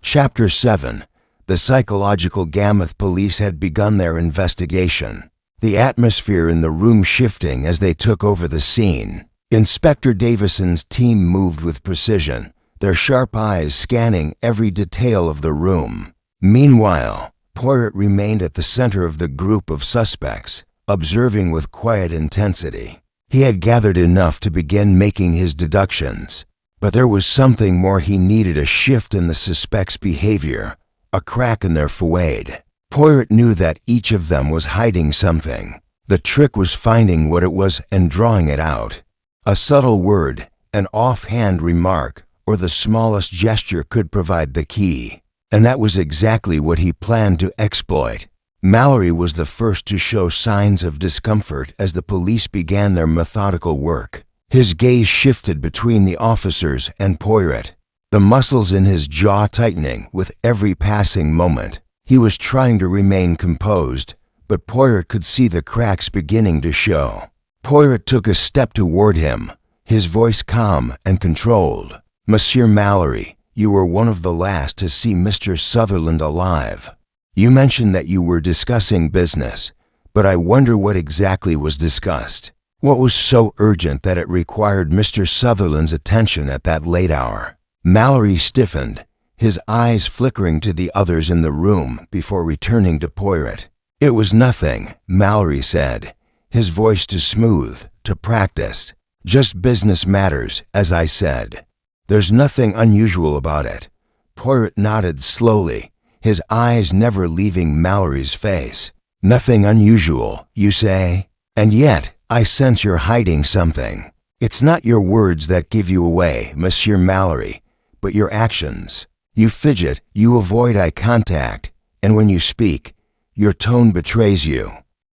Chapter 7. The psychological Gammoth police had begun their investigation, the atmosphere in the room shifting as they took over the scene. Inspector Davison's team moved with precision, their sharp eyes scanning every detail of the room. Meanwhile, Poirot remained at the center of the group of suspects, observing with quiet intensity. He had gathered enough to begin making his deductions, but there was something more. He needed a shift in the suspects' behavior, a crack in their fouet. Poirot knew that each of them was hiding something. The trick was finding what it was and drawing it out. A subtle word, an offhand remark, or the smallest gesture could provide the key, and that was exactly what he planned to exploit. Mallory was the first to show signs of discomfort as the police began their methodical work. His gaze shifted between the officers and Poirot, the muscles in his jaw tightening with every passing moment. He was trying to remain composed, but Poirot could see the cracks beginning to show. Poirot took a step toward him, his voice calm and controlled. "Monsieur Mallory, you were one of the last to see Mr. Sutherland alive. You mentioned that you were discussing business, but I wonder what exactly was discussed. What was so urgent that it required Mr. Sutherland's attention at that late hour?" Mallory stiffened, his eyes flickering to the others in the room before returning to Poirot. "It was nothing," Mallory said, his voice too smooth, too practiced. "Just business matters, as I said. There's nothing unusual about it." Poirot nodded slowly, his eyes never leaving Mallory's face. "Nothing unusual, you say? And yet, I sense you're hiding something. It's not your words that give you away, Monsieur Mallory, but your actions. You fidget, you avoid eye contact, and when you speak, your tone betrays you.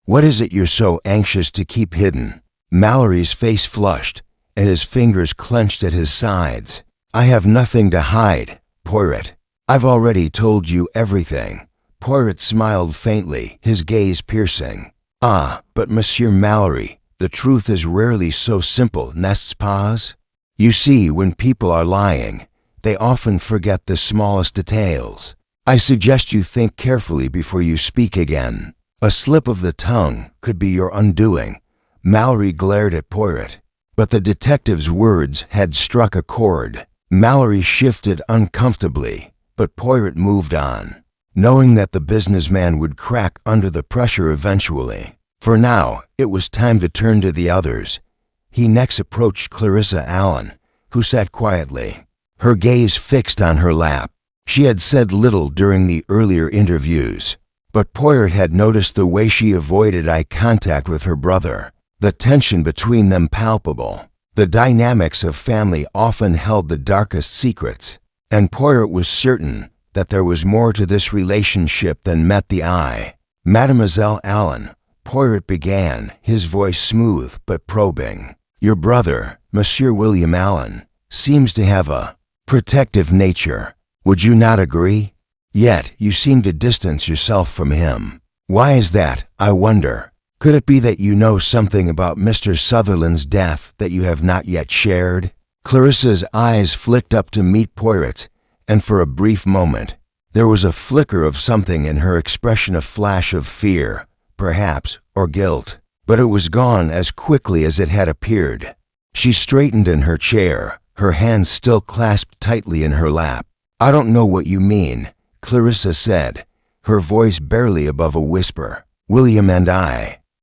What is it you're so anxious to keep hidden?" Mallory's face flushed, and his fingers clenched at his sides. "I have nothing to hide, Poirot. I've already told you everything." Poirot smiled faintly, his gaze piercing. "Ah, but Monsieur Mallory, the truth is rarely so simple, n'est-ce pas? You see, when people are lying, they often forget the smallest details. I suggest you think carefully before you speak again. A slip of the tongue could be your undoing." Mallory glared at Poirot, but the detective's words had struck a chord. Mallory shifted uncomfortably, but Poirot moved on, knowing that the businessman would crack under the pressure eventually. For now, it was time to turn to the others. He next approached Clarissa Allen, who sat quietly, her gaze fixed on her lap. She had said little during the earlier interviews, but Poirot had noticed the way she avoided eye contact with her brother, the tension between them palpable. The dynamics of family often held the darkest secrets, and Poirot was certain that there was more to this relationship than met the eye. "Mademoiselle Allen," Poirot began, his voice smooth but probing, "your brother, Monsieur William Allen, seems to have a protective nature. Would you not agree? Yet you seem to distance yourself from him. Why is that, I wonder? Could it be that you know something about Mr. Sutherland's death that you have not yet shared?" Clarissa's eyes flicked up to meet Poirot's, and for a brief moment, there was a flicker of something in her expression, a flash of fear, perhaps, or guilt, but it was gone as quickly as it had appeared. She straightened in her chair, her hands still clasped tightly in her lap. "I don't know what you mean," Clarissa said, her voice barely above a whisper. "William and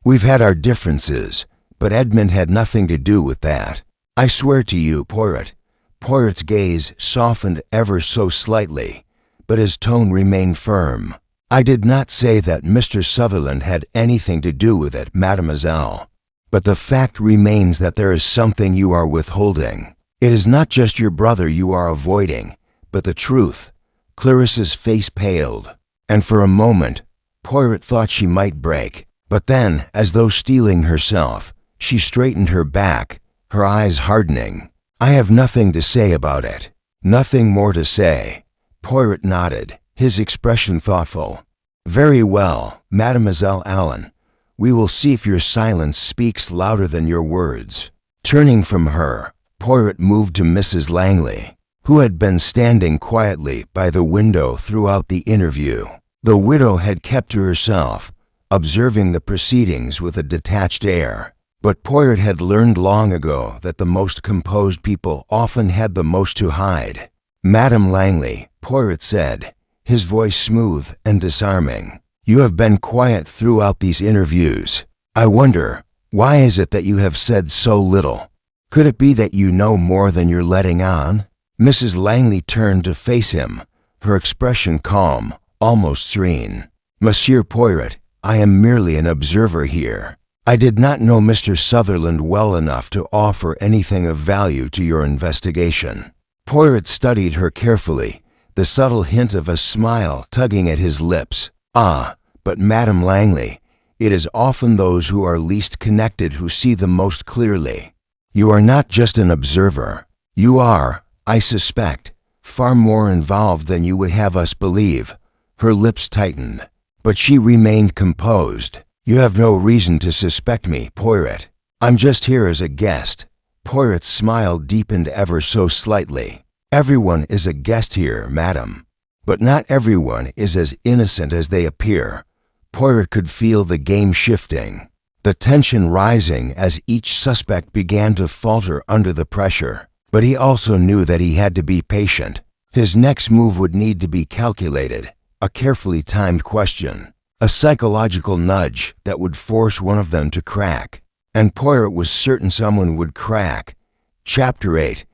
we've had our differences, but Edmund had nothing to do with that. I swear to you, Poirot." Poirot's gaze softened ever so slightly, but his tone remained firm. "I did not say that Mr. Sutherland had anything to do with it, mademoiselle. But the fact remains that there is something you are withholding. It is not just your brother you are avoiding, but the truth." Clarissa's face paled, and for a moment, Poirot thought she might break. But then, as though steeling herself, she straightened her back, her eyes hardening. "I have nothing to say about it. Nothing more to say." Poirot nodded, his expression thoughtful. "Very well, Mademoiselle Allen. We will see if your silence speaks louder than your words." Turning from her, Poirot moved to Mrs. Langley, who had been standing quietly by the window throughout the interview. The widow had kept to herself, observing the proceedings with a detached air. But Poirot had learned long ago that the most composed people often had the most to hide. "Madame Langley," Poirot said, his voice smooth and disarming, "you have been quiet throughout these interviews. I wonder, why is it that you have said so little? Could it be that you know more than you're letting on?" Mrs. Langley turned to face him, her expression calm, almost serene. "Monsieur Poirot, I am merely an observer here. I did not know Mr. Sutherland well enough to offer anything of value to your investigation." Poirot studied her carefully, the subtle hint of a smile tugging at his lips. "Ah, but Madame Langley, it is often those who are least connected who see the most clearly. You are not just an observer. You are, I suspect, far more involved than you would have us believe." Her lips tightened, but she remained composed. "You have no reason to suspect me, Poirot. I'm just here as a guest." Poirot's smile deepened ever so slightly. "Everyone is a guest here, madam. But not everyone is as innocent as they appear." Poirot could feel the game shifting, the tension rising as each suspect began to falter under the pressure. But he also knew that he had to be patient. His next move would need to be calculated, a carefully timed question, a psychological nudge that would force one of them to crack. And Poirot was certain someone would crack. Chapter 8.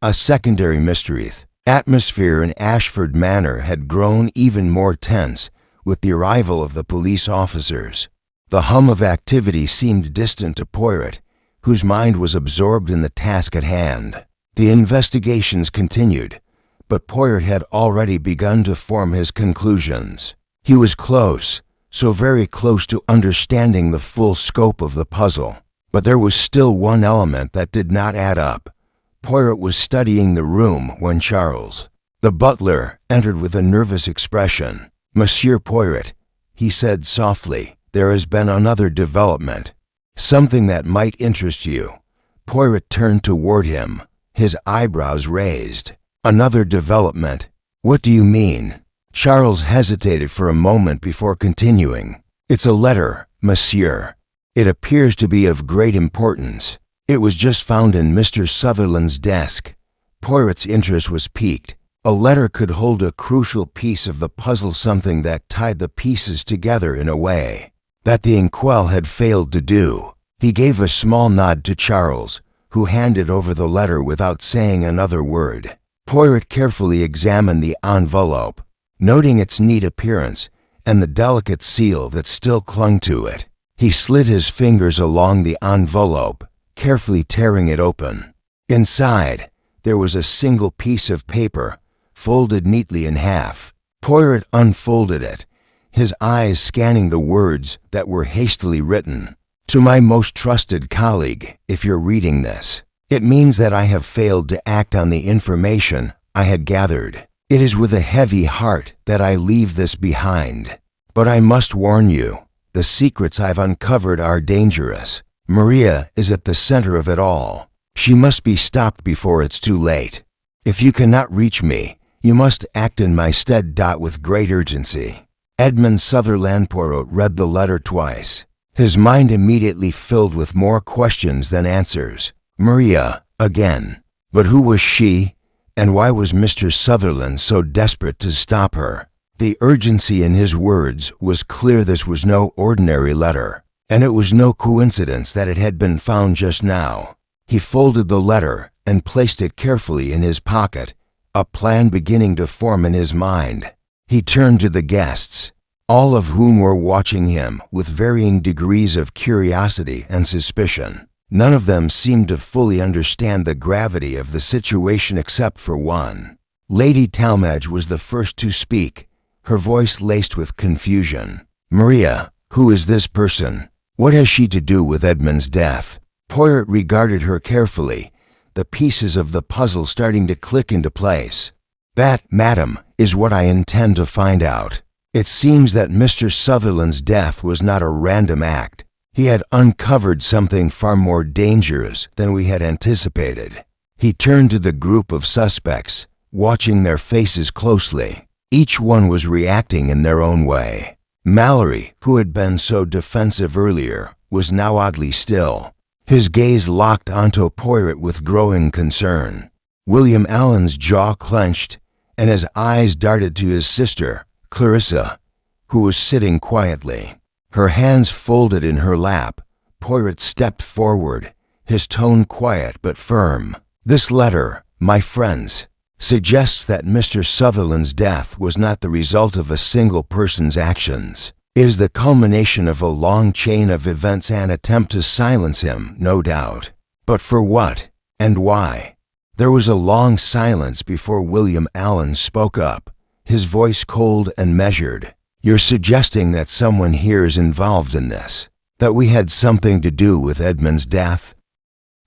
A secondary mystery. Atmosphere in Ashford Manor had grown even more tense with the arrival of the police officers. The hum of activity seemed distant to Poirot, whose mind was absorbed in the task at hand. The investigations continued, but Poirot had already begun to form his conclusions. He was close, so very close to understanding the full scope of the puzzle. But there was still one element that did not add up. Poirot was studying the room when Charles, the butler, entered with a nervous expression. Monsieur Poirot, he said softly, there has been another development. Something that might interest you. Poirot turned toward him, his eyebrows raised. Another development? What do you mean? Charles hesitated for a moment before continuing. It's a letter, monsieur. It appears to be of great importance. It was just found in Mr. Sutherland's desk. Poirot's interest was piqued. A letter could hold a crucial piece of the puzzle, something that tied the pieces together in a way that the Inkwell had failed to do. He gave a small nod to Charles, who handed over the letter without saying another word. Poirot carefully examined the envelope, noting its neat appearance and the delicate seal that still clung to it. He slid his fingers along the envelope, carefully tearing it open. Inside, there was a single piece of paper, folded neatly in half. Poirot unfolded it, his eyes scanning the words that were hastily written. To my most trusted colleague, if you're reading this, it means that I have failed to act on the information I had gathered. It is with a heavy heart that I leave this behind. But I must warn you, the secrets I've uncovered are dangerous. Maria is at the center of it all. She must be stopped before it's too late. If you cannot reach me, you must act in my stead. With great urgency. Edmund Sutherland. Poirot read the letter twice, his mind immediately filled with more questions than answers. Maria, again. But who was she, and why was Mr. Sutherland so desperate to stop her? The urgency in his words was clear. This was no ordinary letter, and it was no coincidence that it had been found just now. He folded the letter and placed it carefully in his pocket, a plan beginning to form in his mind. He turned to the guests, all of whom were watching him with varying degrees of curiosity and suspicion. None of them seemed to fully understand the gravity of the situation except for one. Lady Talmadge was the first to speak, her voice laced with confusion. Maria, who is this person? What has she to do with Edmund's death? Poirot regarded her carefully, the pieces of the puzzle starting to click into place. That, madam, is what I intend to find out. It seems that Mr. Sutherland's death was not a random act. He had uncovered something far more dangerous than we had anticipated. He turned to the group of suspects, watching their faces closely. Each one was reacting in their own way. Mallory, who had been so defensive earlier, was now oddly still. His gaze locked onto Poirot with growing concern. William Allen's jaw clenched, and his eyes darted to his sister, Clarissa, who was sitting quietly, her hands folded in her lap. Poirot stepped forward, his tone quiet but firm. This letter, my friends, suggests that Mr. Sutherland's death was not the result of a single person's actions. It is the culmination of a long chain of events, an attempt to silence him, no doubt. But for what and why? There was a long silence before William Allen spoke up, his voice cold and measured. You're suggesting that someone here is involved in this, that we had something to do with Edmund's death?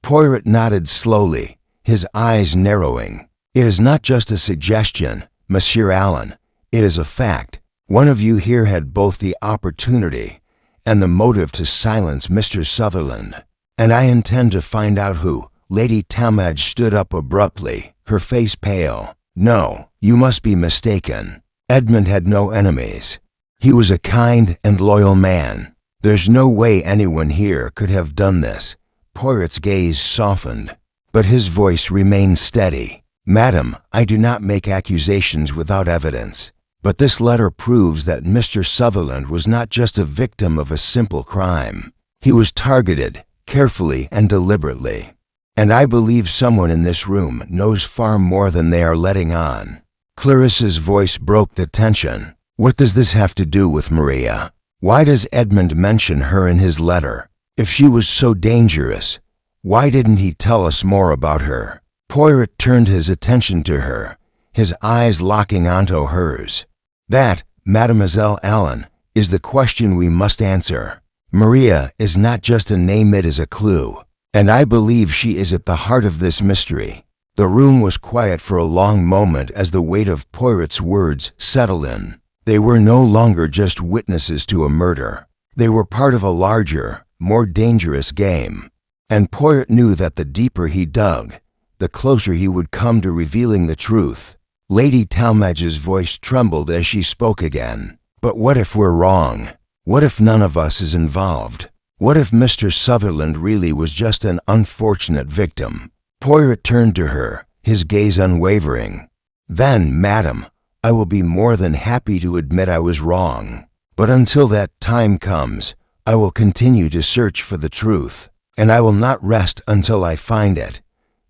Poirot nodded slowly, his eyes narrowing. It is not just a suggestion, Monsieur Allen. It is a fact. One of you here had both the opportunity and the motive to silence Mr. Sutherland, and I intend to find out who. Lady Talmadge stood up abruptly, her face pale. No, you must be mistaken. Edmund had no enemies. He was a kind and loyal man. There's no way anyone here could have done this. Poirot's gaze softened, but his voice remained steady. Madam, I do not make accusations without evidence. But this letter proves that Mr. Sutherland was not just a victim of a simple crime. He was targeted, carefully and deliberately. And I believe someone in this room knows far more than they are letting on. Clarissa's voice broke the tension. What does this have to do with Maria? Why does Edmund mention her in his letter? If she was so dangerous, why didn't he tell us more about her? Poirot turned his attention to her, his eyes locking onto hers. That, Mademoiselle Allen, is the question we must answer. Maria is not just a name, it is a clue, and I believe she is at the heart of this mystery. The room was quiet for a long moment as the weight of Poirot's words settled in. They were no longer just witnesses to a murder. They were part of a larger, more dangerous game. And Poirot knew that the deeper he dug, the closer he would come to revealing the truth. Lady Talmadge's voice trembled as she spoke again. "But what if we're wrong? What if none of us is involved? What if Mr. Sutherland really was just an unfortunate victim?" Poirot turned to her, his gaze unwavering. "Then, madam, I will be more than happy to admit I was wrong. But until that time comes, I will continue to search for the truth, and I will not rest until I find it."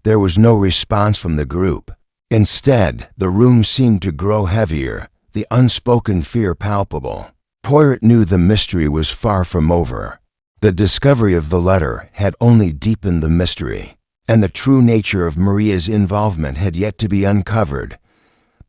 There was no response from the group. Instead, the room seemed to grow heavier, the unspoken fear palpable. Poirot knew the mystery was far from over. The discovery of the letter had only deepened the mystery, and the true nature of Maria's involvement had yet to be uncovered.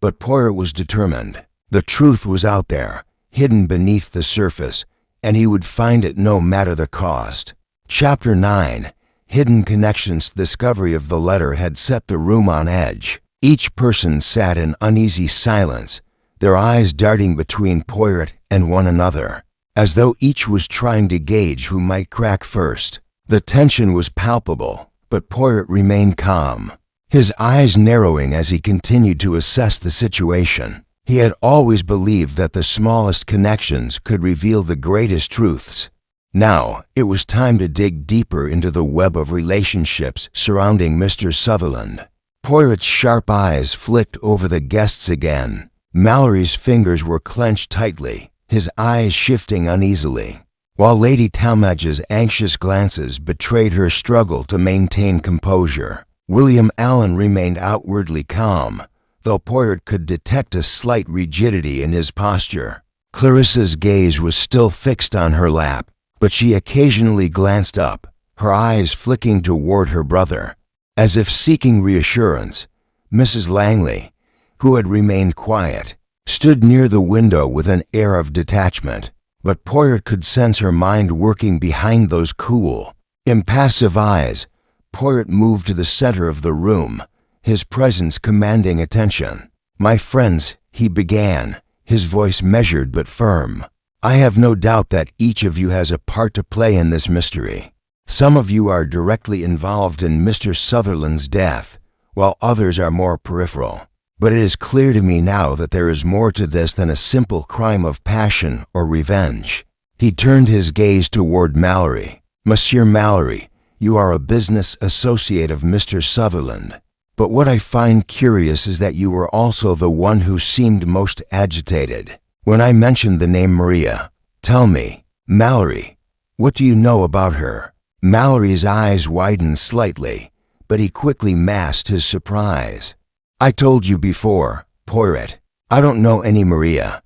But Poirot was determined. The truth was out there, hidden beneath the surface, and he would find it no matter the cost. Chapter 9. Hidden Connections. The discovery of the letter had set the room on edge. Each person sat in uneasy silence, their eyes darting between Poirot and one another, as though each was trying to gauge who might crack first. The tension was palpable, but Poirot remained calm, his eyes narrowing as he continued to assess the situation. He had always believed that the smallest connections could reveal the greatest truths. Now, it was time to dig deeper into the web of relationships surrounding Mr. Sutherland. Poirot's sharp eyes flicked over the guests again. Mallory's fingers were clenched tightly, his eyes shifting uneasily, while Lady Talmadge's anxious glances betrayed her struggle to maintain composure. William Allen remained outwardly calm, though Poirot could detect a slight rigidity in his posture. Clarissa's gaze was still fixed on her lap, but she occasionally glanced up, her eyes flicking toward her brother, as if seeking reassurance. Mrs. Langley, who had remained quiet, stood near the window with an air of detachment, but Poirot could sense her mind working behind those cool, impassive eyes. Poirot moved to the center of the room, his presence commanding attention. "My friends," he began, his voice measured but firm, "I have no doubt that each of you has a part to play in this mystery. Some of you are directly involved in Mr. Sutherland's death, while others are more peripheral. But it is clear to me now that there is more to this than a simple crime of passion or revenge." He turned his gaze toward Mallory. "Monsieur Mallory, you are a business associate of Mr. Sutherland. But what I find curious is that you were also the one who seemed most agitated when I mentioned the name Maria. Tell me, Mallory, what do you know about her?" Mallory's eyes widened slightly, but he quickly masked his surprise. "I told you before, Poirot. I don't know any Maria.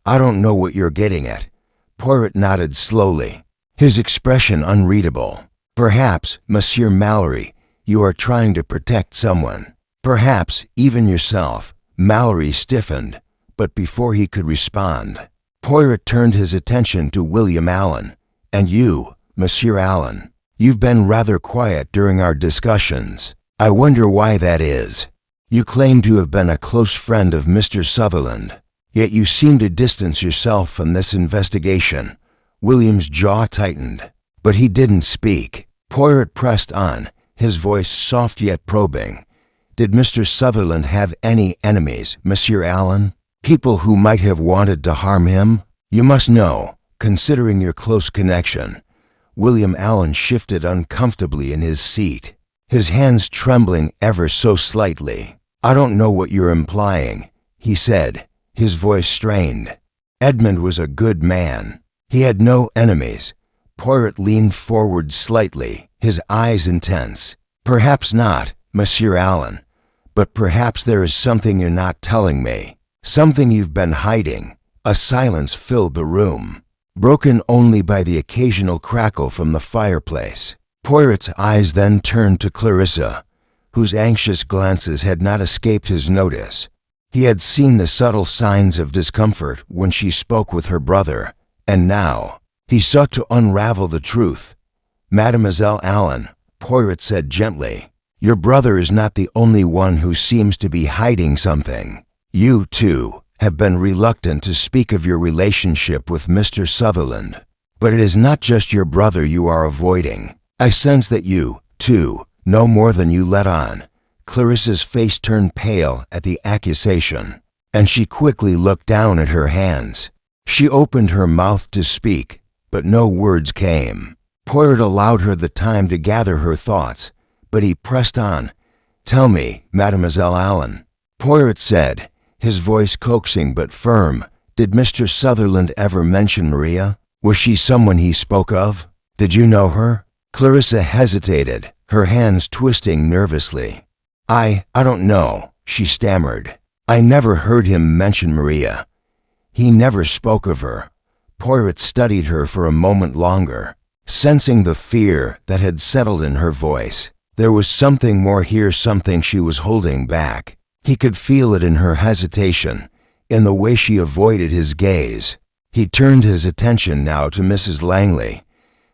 I don't know what you're getting at." Poirot nodded slowly, his expression unreadable. "Perhaps, Monsieur Mallory, you are trying to protect someone. Perhaps even yourself." Mallory stiffened, but before he could respond, Poirot turned his attention to William Allen. "And you, Monsieur Allen, you've been rather quiet during our discussions. I wonder why that is. You claim to have been a close friend of Mr. Sutherland, yet you seem to distance yourself from this investigation." William's jaw tightened, but he didn't speak. Poirot pressed on, his voice soft yet probing. "Did Mr. Sutherland have any enemies, Monsieur Allen? People who might have wanted to harm him? You must know, considering your close connection." William Allen shifted uncomfortably in his seat, his hands trembling ever so slightly. "I don't know what you're implying," he said, his voice strained. "Edmund was a good man. He had no enemies." Poirot leaned forward slightly, his eyes intense. "Perhaps not, Monsieur Allen, but perhaps there is something you're not telling me, something you've been hiding." A silence filled the room, broken only by the occasional crackle from the fireplace. Poirot's eyes then turned to Clarissa, whose anxious glances had not escaped his notice. He had seen the subtle signs of discomfort when she spoke with her brother, and now he sought to unravel the truth. "Mademoiselle Allen," Poirot said gently, "your brother is not the only one who seems to be hiding something. You, too, have been reluctant to speak of your relationship with Mr. Sutherland. But it is not just your brother you are avoiding. I sense that you, too, know more than you let on." Clarissa's face turned pale at the accusation, and she quickly looked down at her hands. She opened her mouth to speak, but no words came. Poirot allowed her the time to gather her thoughts, but he pressed on. "Tell me, Mademoiselle Allen," Poirot said, his voice coaxing but firm. "Did Mr. Sutherland ever mention Maria? Was she someone he spoke of? Did you know her?" Clarissa hesitated, her hands twisting nervously. I don't know," she stammered. "I never heard him mention Maria. He never spoke of her." Poirot studied her for a moment longer, sensing the fear that had settled in her voice. There was something more here, something she was holding back. He could feel it in her hesitation, in the way she avoided his gaze. He turned his attention now to Mrs. Langley,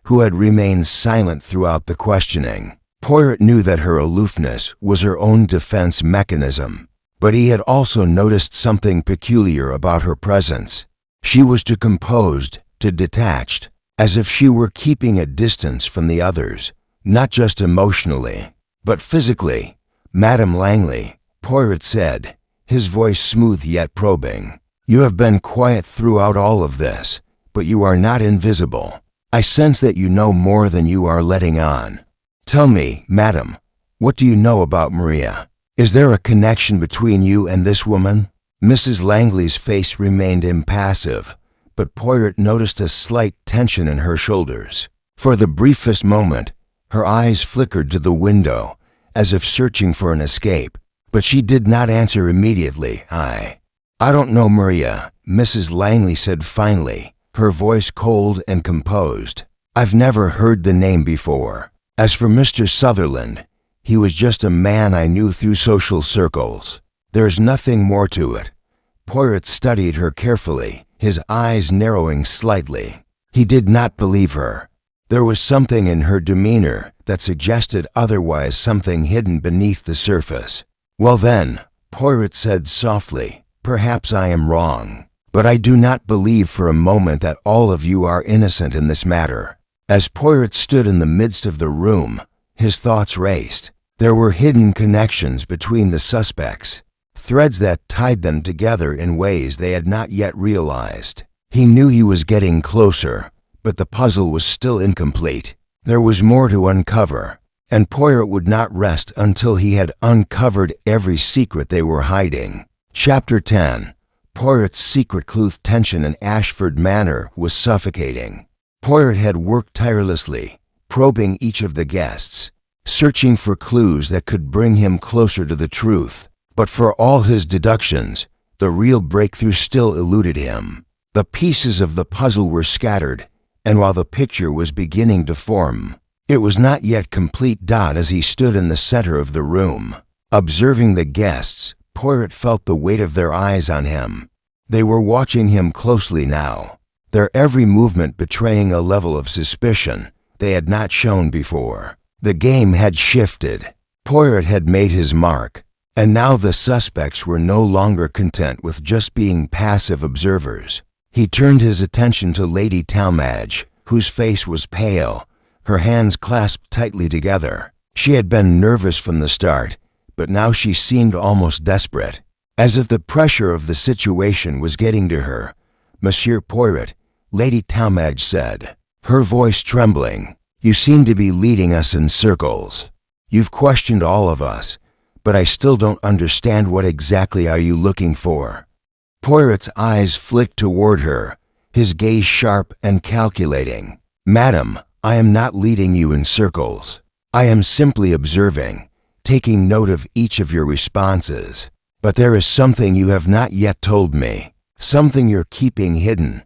who had remained silent throughout the questioning. Poirot knew that her aloofness was her own defense mechanism, but he had also noticed something peculiar about her presence. She was too composed, too detached, as if she were keeping a distance from the others, not just emotionally, but physically. "Madame Langley," Poirot said, his voice smooth yet probing, "you have been quiet throughout all of this, but you are not invisible. I sense that you know more than you are letting on. Tell me, madam, what do you know about Maria? Is there a connection between you and this woman?" Mrs. Langley's face remained impassive, but Poirot noticed a slight tension in her shoulders. For the briefest moment, her eyes flickered to the window, as if searching for an escape, but she did not answer immediately. I don't know Maria," Mrs. Langley said finally, her voice cold and composed. "I've never heard the name before. As for Mr. Sutherland, he was just a man I knew through social circles. There's nothing more to it." Poirot studied her carefully, his eyes narrowing slightly. He did not believe her. There was something in her demeanor that suggested otherwise, something hidden beneath the surface. "Well then," Poirot said softly, "perhaps I am wrong, but I do not believe for a moment that all of you are innocent in this matter." As Poirot stood in the midst of the room, his thoughts raced. There were hidden connections between the suspects, threads that tied them together in ways they had not yet realized. He knew he was getting closer, but the puzzle was still incomplete. There was more to uncover, and Poirot would not rest until he had uncovered every secret they were hiding. Chapter 10. Poirot's secret clue. Tension in Ashford Manor was suffocating. Poirot had worked tirelessly, probing each of the guests, searching for clues that could bring him closer to the truth. But for all his deductions, the real breakthrough still eluded him. The pieces of the puzzle were scattered, and while the picture was beginning to form, it was not yet complete. As he stood in the center of the room, observing the guests, Poirot felt the weight of their eyes on him. They were watching him closely now, their every movement betraying a level of suspicion they had not shown before. The game had shifted. Poirot had made his mark, and now the suspects were no longer content with just being passive observers. He turned his attention to Lady Talmadge, whose face was pale, her hands clasped tightly together. She had been nervous from the start, but now she seemed almost desperate, as if the pressure of the situation was getting to her. "Monsieur Poirot," Lady Talmadge said, her voice trembling, "you seem to be leading us in circles. You've questioned all of us, but I still don't understand. What exactly are you looking for?" Poirot's eyes flicked toward her, his gaze sharp and calculating. "Madam, I am not leading you in circles. I am simply observing, taking note of each of your responses. But there is something you have not yet told me, something you're keeping hidden."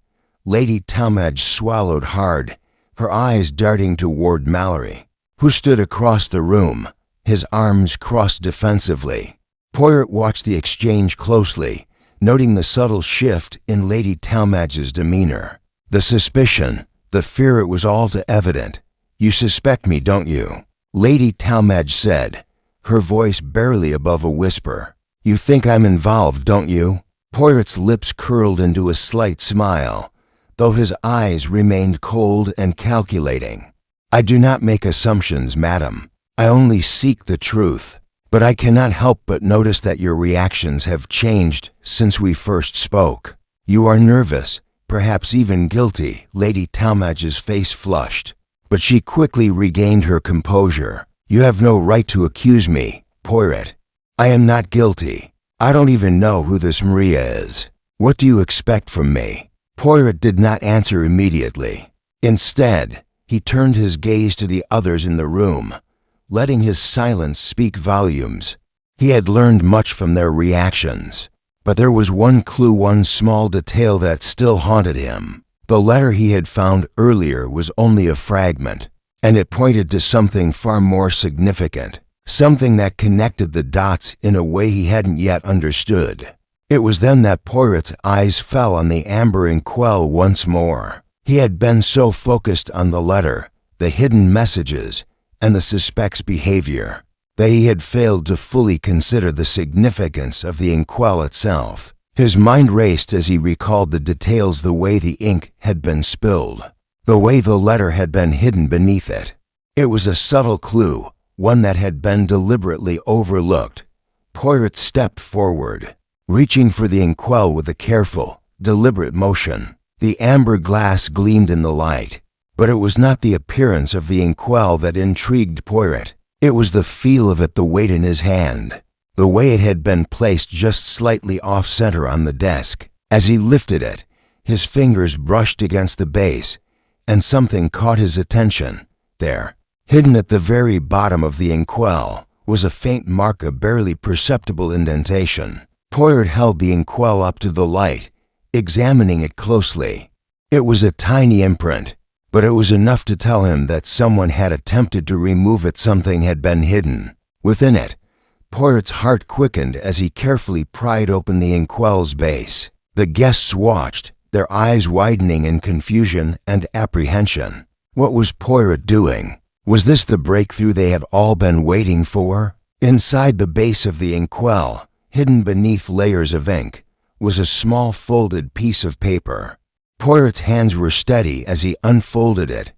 Lady Talmadge swallowed hard, her eyes darting toward Mallory, who stood across the room, his arms crossed defensively. Poirot watched the exchange closely, noting the subtle shift in Lady Talmadge's demeanor. The suspicion, the fear, it was all too evident. "You suspect me, don't you?" Lady Talmadge said, her voice barely above a whisper. "You think I'm involved, don't you?" Poirot's lips curled into a slight smile, though his eyes remained cold and calculating. "I do not make assumptions, madam. I only seek the truth. But I cannot help but notice that your reactions have changed since we first spoke. You are nervous, perhaps even guilty." Lady Talmadge's face flushed, but she quickly regained her composure. "You have no right to accuse me, Poirot. I am not guilty. I don't even know who this Maria is. What do you expect from me?" Poirot did not answer immediately. Instead, he turned his gaze to the others in the room, letting his silence speak volumes. He had learned much from their reactions, but there was one clue, one small detail that still haunted him. The letter he had found earlier was only a fragment, and it pointed to something far more significant, something that connected the dots in a way he hadn't yet understood. It was then that Poirot's eyes fell on the amber inkwell once more. He had been so focused on the letter, the hidden messages, and the suspect's behavior, that he had failed to fully consider the significance of the inkwell itself. His mind raced as he recalled the details, the way the ink had been spilled, the way the letter had been hidden beneath it. It was a subtle clue, one that had been deliberately overlooked. Poirot stepped forward, reaching for the inkwell with a careful, deliberate motion. The amber glass gleamed in the light, but it was not the appearance of the inkwell that intrigued Poirot. It was the feel of it, the weight in his hand, the way it had been placed just slightly off-center on the desk. As he lifted it, his fingers brushed against the base, and something caught his attention. There, hidden at the very bottom of the inkwell, was a faint mark, a barely perceptible indentation. Poirot held the inkwell up to the light, examining it closely. It was a tiny imprint, but it was enough to tell him that someone had attempted to remove it. Something had been hidden within it. Poirot's heart quickened as he carefully pried open the inkwell's base. The guests watched, their eyes widening in confusion and apprehension. What was Poirot doing? Was this the breakthrough they had all been waiting for? Inside the base of the inkwell, hidden beneath layers of ink, was a small folded piece of paper. Poirot's hands were steady as he unfolded it,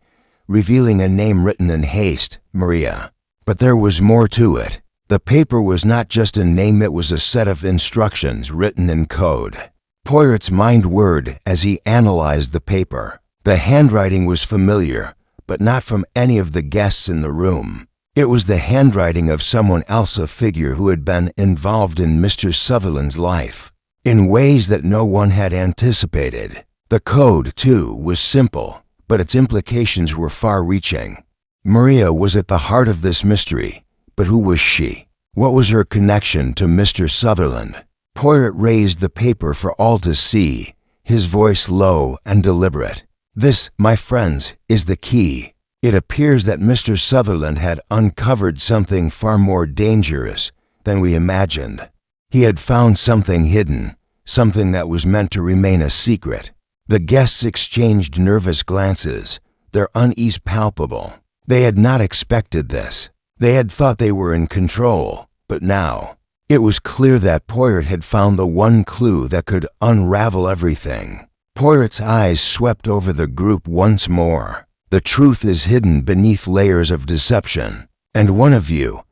revealing a name written in haste, Maria. But there was more to it. The paper was not just a name, it was a set of instructions written in code. Poirot's mind whirred as he analyzed the paper. The handwriting was familiar, but not from any of the guests in the room. It was the handwriting of someone else, a figure who had been involved in Mr. Sutherland's life, in ways that no one had anticipated. The code, too, was simple, but its implications were far-reaching. Maria was at the heart of this mystery, but who was she? What was her connection to Mr. Sutherland? Poirot raised the paper for all to see, his voice low and deliberate. "This, my friends, is the key. It appears that Mr. Sutherland had uncovered something far more dangerous than we imagined. He had found something hidden, something that was meant to remain a secret." The guests exchanged nervous glances, their unease palpable. They had not expected this. They had thought they were in control, but now it was clear that Poirot had found the one clue that could unravel everything. Poirot's eyes swept over the group once more. "The truth is hidden beneath layers of deception, and one of you,"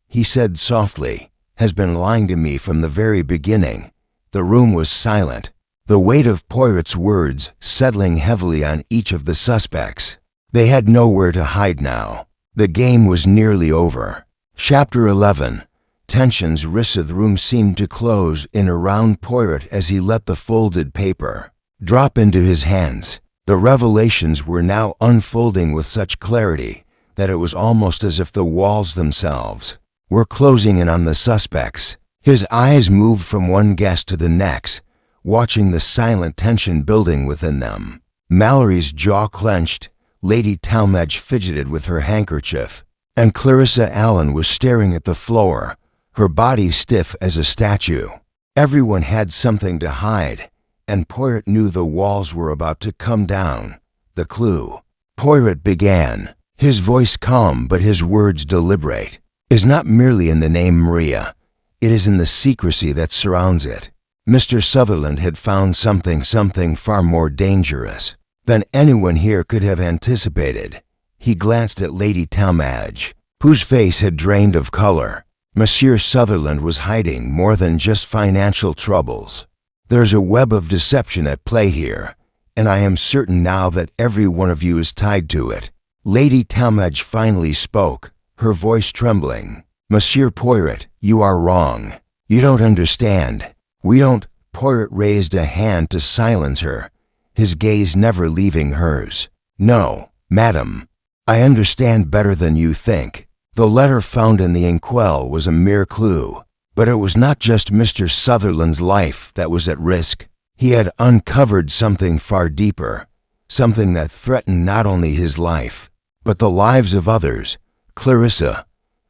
he said softly, "has been lying to me from the very beginning." The room was silent, the weight of Poirot's words settling heavily on each of the suspects. They had nowhere to hide now. The game was nearly over. Chapter 11. Tensions risen. The room seemed to close in around Poirot as he let the folded paper drop into his hands. The revelations were now unfolding with such clarity that it was almost as if the walls themselves were closing in on the suspects. His eyes moved from one guest to the next, watching the silent tension building within them. Mallory's jaw clenched, Lady Talmadge fidgeted with her handkerchief, and Clarissa Allen was staring at the floor, her body stiff as a statue. Everyone had something to hide, and Poirot knew the walls were about to come down. The clue. Poirot began, his voice calm but his words deliberate, "is not merely in the name Maria. It is in the secrecy that surrounds it. Mr. Sutherland had found something far more dangerous than anyone here could have anticipated. He glanced at Lady Talmadge, whose face had drained of color. Monsieur Sutherland was hiding more than just financial troubles. There's a web of deception at play here, and I am certain now that every one of you is tied to it. Lady Talmadge finally spoke, her voice trembling. Monsieur Poirot, you are wrong. You don't understand. We don't. Poirot raised a hand to silence her, his gaze never leaving hers. No, madam. I understand better than you think. The letter found in the Inkwell was a mere clue, but it was not just Mr. Sutherland's life that was at risk. He had uncovered something far deeper, something that threatened not only his life, but the lives of others. Clarissa,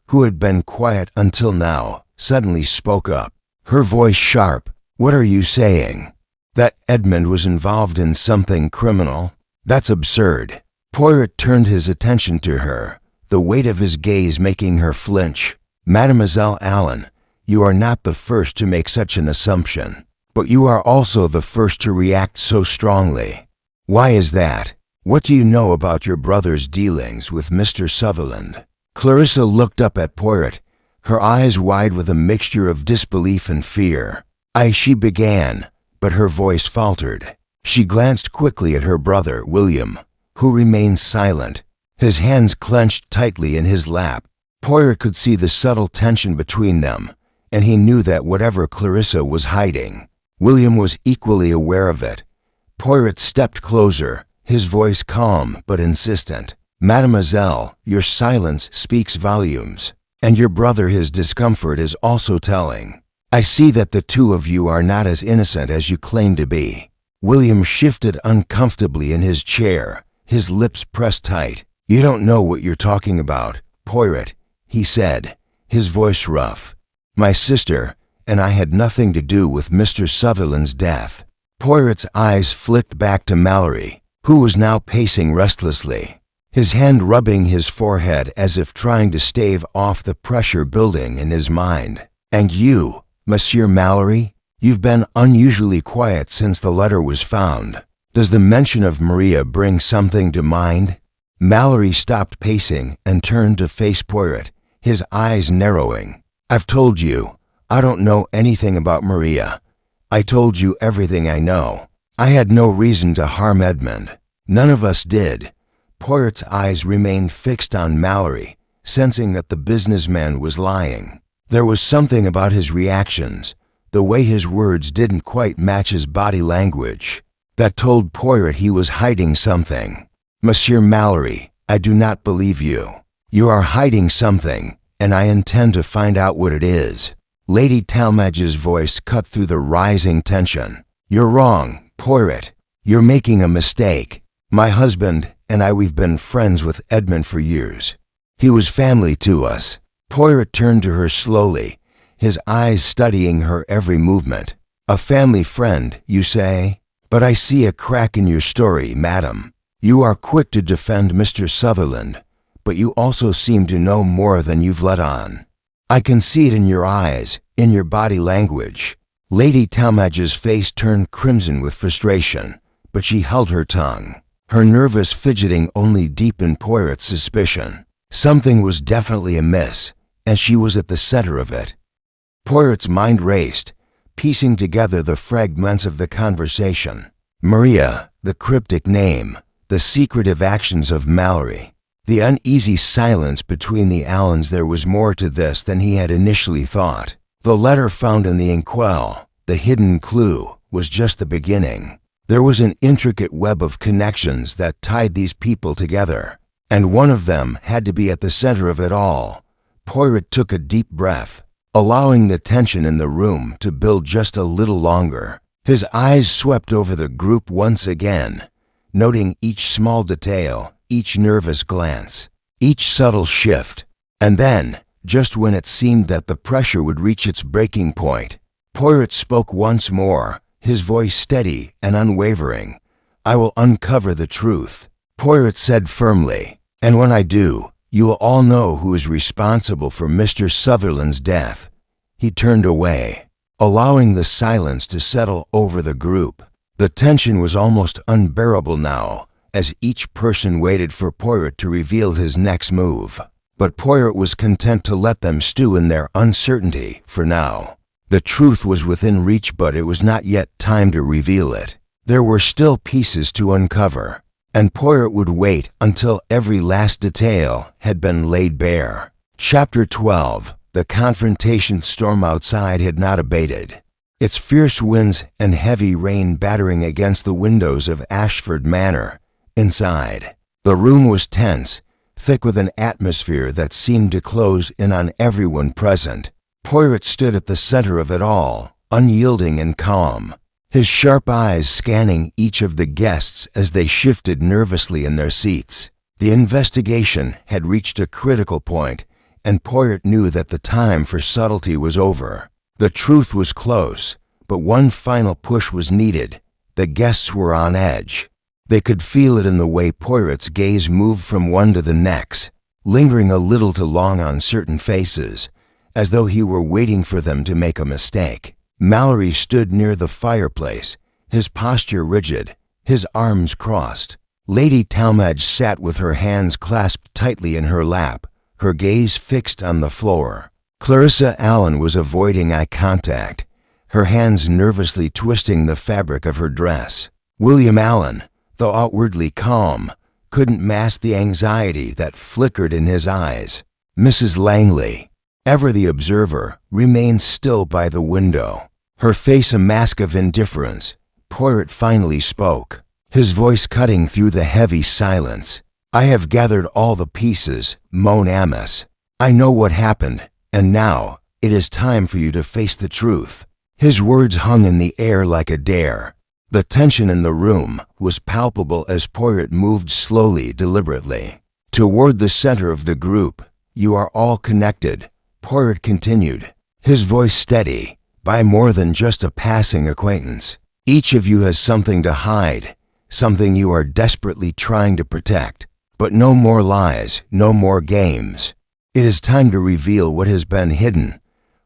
who had been quiet until now, suddenly spoke up, her voice sharp. What are you saying? That Edmund was involved in something criminal? That's absurd. Poirot turned his attention to her, the weight of his gaze making her flinch. Mademoiselle Allen, you are not the first to make such an assumption, but you are also the first to react so strongly. Why is that? What do you know about your brother's dealings with Mr. Sutherland? Clarissa looked up at Poirot, her eyes wide with a mixture of disbelief and fear. She began, but her voice faltered. She glanced quickly at her brother, William, who remained silent, his hands clenched tightly in his lap. Poirot could see the subtle tension between them, and he knew that whatever Clarissa was hiding, William was equally aware of it. Poirot stepped closer, his voice calm but insistent. Mademoiselle, your silence speaks volumes, and your brother, his discomfort is also telling. I see that the two of you are not as innocent as you claim to be. William shifted uncomfortably in his chair, his lips pressed tight. You don't know what you're talking about, Poirot, he said, his voice rough. My sister and I had nothing to do with Mr. Sutherland's death. Poirot's eyes flicked back to Mallory, who was now pacing restlessly, his hand rubbing his forehead as if trying to stave off the pressure building in his mind. And you, Monsieur Mallory, you've been unusually quiet since the letter was found. Does the mention of Maria bring something to mind? Mallory stopped pacing and turned to face Poirot, his eyes narrowing. I've told you, I don't know anything about Maria. I told you everything I know. I had no reason to harm Edmund. None of us did. Poirot's eyes remained fixed on Mallory, sensing that the businessman was lying. There was something about his reactions, the way his words didn't quite match his body language, that told Poirot he was hiding something. Monsieur Mallory, I do not believe you. You are hiding something, and I intend to find out what it is. Lady Talmadge's voice cut through the rising tension. You're wrong, Poirot. You're making a mistake. My husband and I, we've been friends with Edmund for years. He was family to us. Poirot turned to her slowly, his eyes studying her every movement. A family friend, you say? But I see a crack in your story, madam. You are quick to defend Mr. Sutherland, but you also seem to know more than you've let on. I can see it in your eyes, in your body language. Lady Talmadge's face turned crimson with frustration, but she held her tongue. Her nervous fidgeting only deepened Poirot's suspicion. Something was definitely amiss, and she was at the center of it. Poirot's mind raced, piecing together the fragments of the conversation. Maria, the cryptic name, the secretive actions of Mallory, the uneasy silence between the Allens. There was more to this than he had initially thought. The letter found in the Inkwell, the hidden clue, was just the beginning. There was an intricate web of connections that tied these people together, and one of them had to be at the center of it all. Poirot took a deep breath, allowing the tension in the room to build just a little longer. His eyes swept over the group once again, noting each small detail, each nervous glance, each subtle shift. And then, just when it seemed that the pressure would reach its breaking point, Poirot spoke once more, his voice steady and unwavering. I will uncover the truth, Poirot said firmly, and when I do, you will all know who is responsible for Mr. Sutherland's death. He turned away, allowing the silence to settle over the group. The tension was almost unbearable now, as each person waited for Poirot to reveal his next move. But Poirot was content to let them stew in their uncertainty for now. The truth was within reach, but it was not yet time to reveal it. There were still pieces to uncover, and Poirot would wait until every last detail had been laid bare. Chapter 12. The confrontation storm outside had not abated. Its fierce winds and heavy rain battering against the windows of Ashford Manor. Inside, the room was tense, thick with an atmosphere that seemed to close in on everyone present. Poirot stood at the center of it all, unyielding and calm, his sharp eyes scanning each of the guests as they shifted nervously in their seats. The investigation had reached a critical point, and Poirot knew that the time for subtlety was over. The truth was close, but one final push was needed. The guests were on edge. They could feel it in the way Poirot's gaze moved from one to the next, lingering a little too long on certain faces, as though he were waiting for them to make a mistake. Mallory stood near the fireplace, his posture rigid, his arms crossed. Lady Talmadge sat with her hands clasped tightly in her lap, her gaze fixed on the floor. Clarissa Allen was avoiding eye contact, her hands nervously twisting the fabric of her dress. William Allen, though outwardly calm, couldn't mask the anxiety that flickered in his eyes. Mrs. Langley, ever the observer, remained still by the window, her face a mask of indifference. Poirot finally spoke, his voice cutting through the heavy silence. "I have gathered all the pieces, mon Amos. I know what happened, and now it is time for you to face the truth." His words hung in the air like a dare. The tension in the room was palpable as Poirot moved slowly, deliberately, toward the center of the group. "You are all connected," Poirot continued, his voice steady, "by more than just a passing acquaintance. Each of you has something to hide, something you are desperately trying to protect. But no more lies, no more games. It is time to reveal what has been hidden."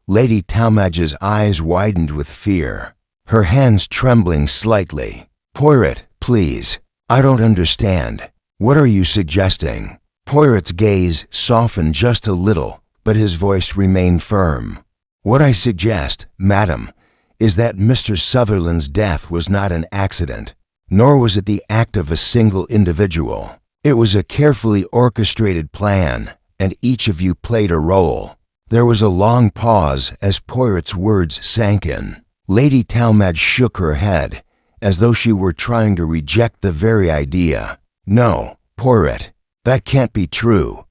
Lady Talmadge's eyes widened with fear, her hands trembling slightly. "Poirot, please. I don't understand. What are you suggesting?" Poirot's gaze softened just a little, but his voice remained firm. "What I suggest, madam, is that Mr. Sutherland's death was not an accident, nor was it the act of a single individual. It was a carefully orchestrated plan, and each of you played a role." There was a long pause as Poirot's words sank in. Lady Talmadge shook her head, as though she were trying to reject the very idea. "No, Poirot, that can't be true.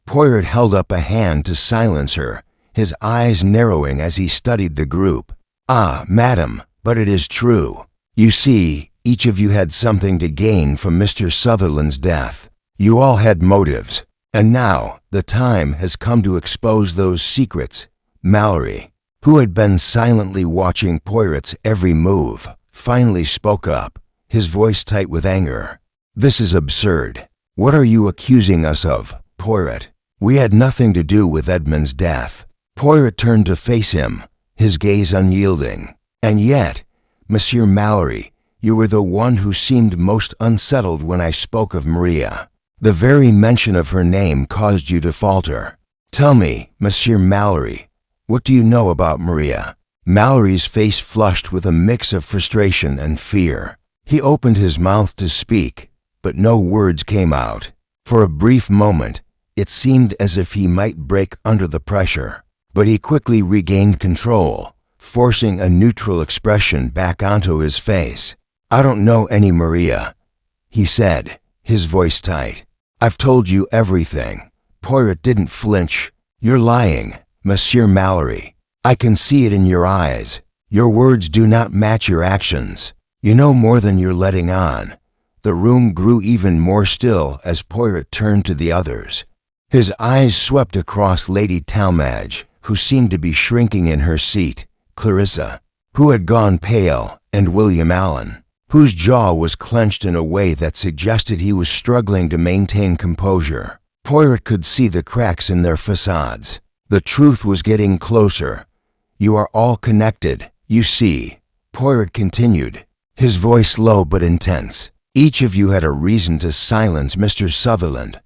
Poirot held up a hand to silence her, his eyes narrowing as he studied the group. "Ah, madam, but it is true. You see, each of you had something to gain from Mr. Sutherland's death. You all had motives, and now the time has come to expose those secrets." Mallory, who had been silently watching Poirot's every move, finally spoke up, his voice tight with anger. "This is absurd. What are you accusing us of, Poirot? We had nothing to do with Edmund's death." Poirot turned to face him, his gaze unyielding. "And yet, Monsieur Mallory, you were the one who seemed most unsettled when I spoke of Maria. The very mention of her name caused you to falter. Tell me, Monsieur Mallory, what do you know about Maria?" Mallory's face flushed with a mix of frustration and fear. He opened his mouth to speak, but no words came out. For a brief moment, it seemed as if he might break under the pressure, but he quickly regained control, forcing a neutral expression back onto his face. "I don't know any Maria," he said, his voice tight. "I've told you everything." Poirot didn't flinch. "You're lying, Monsieur Mallory. I can see it in your eyes. Your words do not match your actions. You know more than you're letting on." The room grew even more still as Poirot turned to the others. His eyes swept across Lady Talmadge, who seemed to be shrinking in her seat, Clarissa, who had gone pale, and William Allen, whose jaw was clenched in a way that suggested he was struggling to maintain composure. Poirot could see the cracks in their facades. The truth was getting closer. You are all connected, you see," Poirot continued, his voice low but intense. "Each of you had a reason to silence Mr. Sutherland.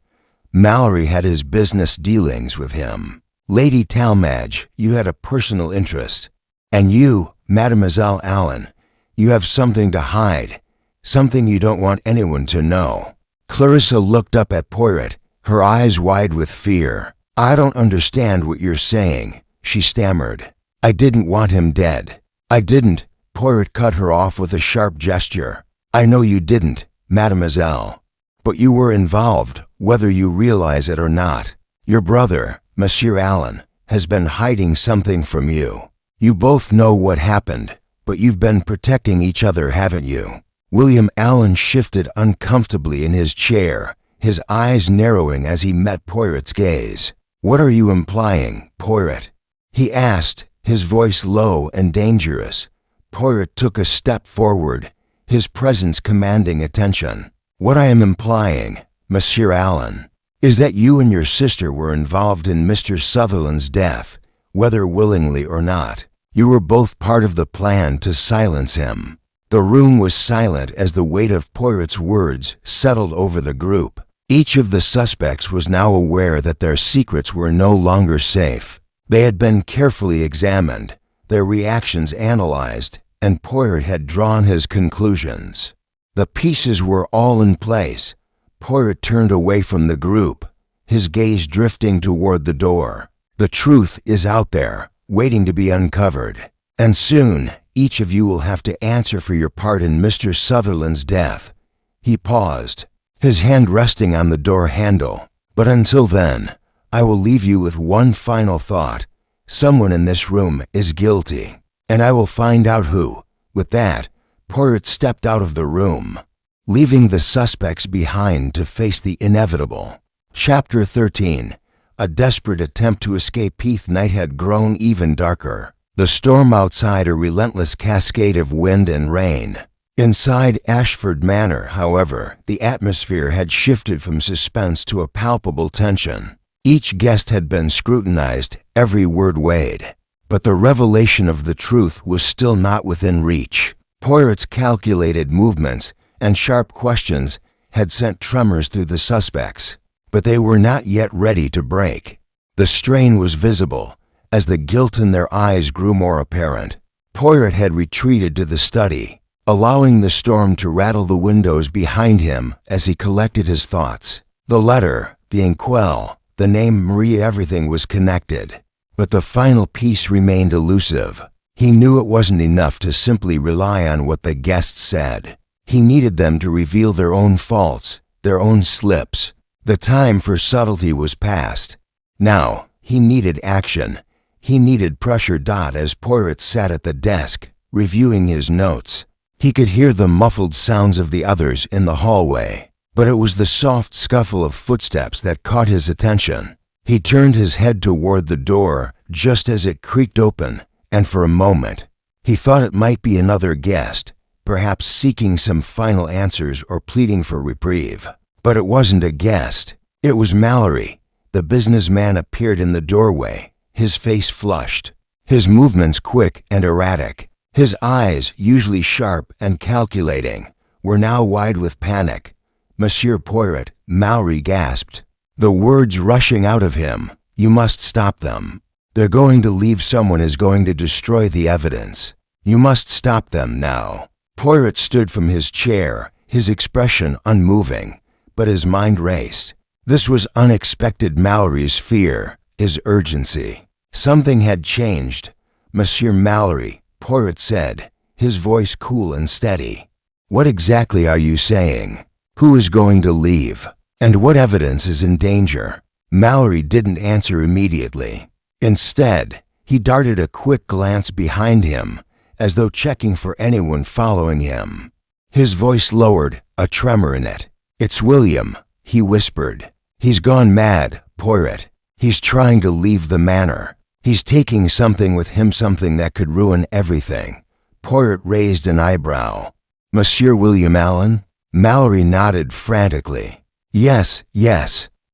Mallory had his business dealings with him. Lady Talmadge, you had a personal interest. And you, Mademoiselle Allen, you have something to hide, something you don't want anyone to know." Clarissa looked up at Poirot, her eyes wide with fear. "I don't understand what you're saying," she stammered. "I didn't want him dead. I didn't," Poirot cut her off with a sharp gesture. "I know you didn't, mademoiselle. But you were involved, whether you realize it or not. Your brother, Monsieur Allen, has been hiding something from you. You both know what happened, but you've been protecting each other, haven't you?" William Allen shifted uncomfortably in his chair, his eyes narrowing as he met Poirot's gaze. "What are you implying, Poirot?" he asked, his voice low and dangerous. Poirot took a step forward, his presence commanding attention. "What I am implying, Monsieur Allen, is that you and your sister were involved in Mr. Sutherland's death, whether willingly or not. You were both part of the plan to silence him." The room was silent as the weight of Poirot's words settled over the group. Each of the suspects was now aware that their secrets were no longer safe. They had been carefully examined, their reactions analyzed, and Poirot had drawn his conclusions. The pieces were all in place. Poirot turned away from the group, his gaze drifting toward the door. "The truth is out there, waiting to be uncovered. And soon, each of you will have to answer for your part in Mr. Sutherland's death." He paused, his hand resting on the door handle. "But until then, I will leave you with one final thought. Someone in this room is guilty, and I will find out who." With that, Poirot stepped out of the room, leaving the suspects behind to face the inevitable. Chapter 13. A desperate attempt to escape. Heath night had grown even darker. The storm outside a relentless cascade of wind and rain. Inside Ashford Manor, however, the atmosphere had shifted from suspense to a palpable tension. Each guest had been scrutinized, every word weighed. But the revelation of the truth was still not within reach. Poirot's calculated movements and sharp questions had sent tremors through the suspects, but they were not yet ready to break. The strain was visible as the guilt in their eyes grew more apparent. Poirot had retreated to the study, allowing the storm to rattle the windows behind him as he collected his thoughts. The letter, the Inkwell, the name Marie, everything was connected. But the final piece remained elusive. He knew it wasn't enough to simply rely on what the guests said. He needed them to reveal their own faults, their own slips. The time for subtlety was past. Now, he needed action. He needed pressure. As Poirot sat at the desk, reviewing his notes, he could hear the muffled sounds of the others in the hallway, but it was the soft scuffle of footsteps that caught his attention. He turned his head toward the door just as it creaked open, and for a moment, he thought it might be another guest, perhaps seeking some final answers or pleading for reprieve. But it wasn't a guest. It was Mallory. The businessman appeared in the doorway, his face flushed, his movements quick and erratic. His eyes, usually sharp and calculating, were now wide with panic. "Monsieur Poirot," Mallory gasped, the words rushing out of him. "You must stop them. They're going to leave. Someone is going to destroy the evidence. You must stop them now." Poirot stood from his chair, his expression unmoving, but his mind raced. This was unexpected. Mallory's fear, his urgency. Something had changed. "Monsieur Mallory," Poirot said, his voice cool and steady. "What exactly are you saying? Who is going to leave? And what evidence is in danger?" Mallory didn't answer immediately. Instead, he darted a quick glance behind him, as though checking for anyone following him. His voice lowered, a tremor in it. "It's William," he whispered. "He's gone mad, Poirot. He's trying to leave the manor. He's taking something with him, something that could ruin everything." Poirot raised an eyebrow. "Monsieur William Allen?" Mallory nodded frantically. Yes.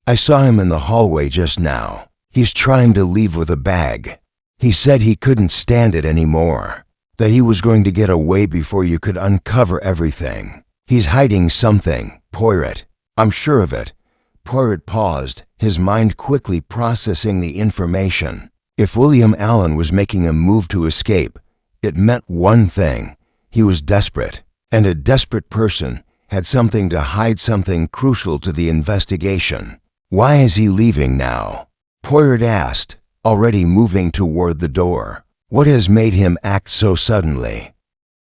I saw him in the hallway just now. He's trying to leave with a bag." He said he couldn't stand it anymore, that he was going to get away before you could uncover everything. He's hiding something, Poirot. I'm sure of it. Poirot paused, his mind quickly processing the information. If William Allen was making a move to escape, it meant one thing. He was desperate, and a desperate person had something to hide, something crucial to the investigation. Why is he leaving now? Poirot asked, already moving toward the door. What has made him act so suddenly?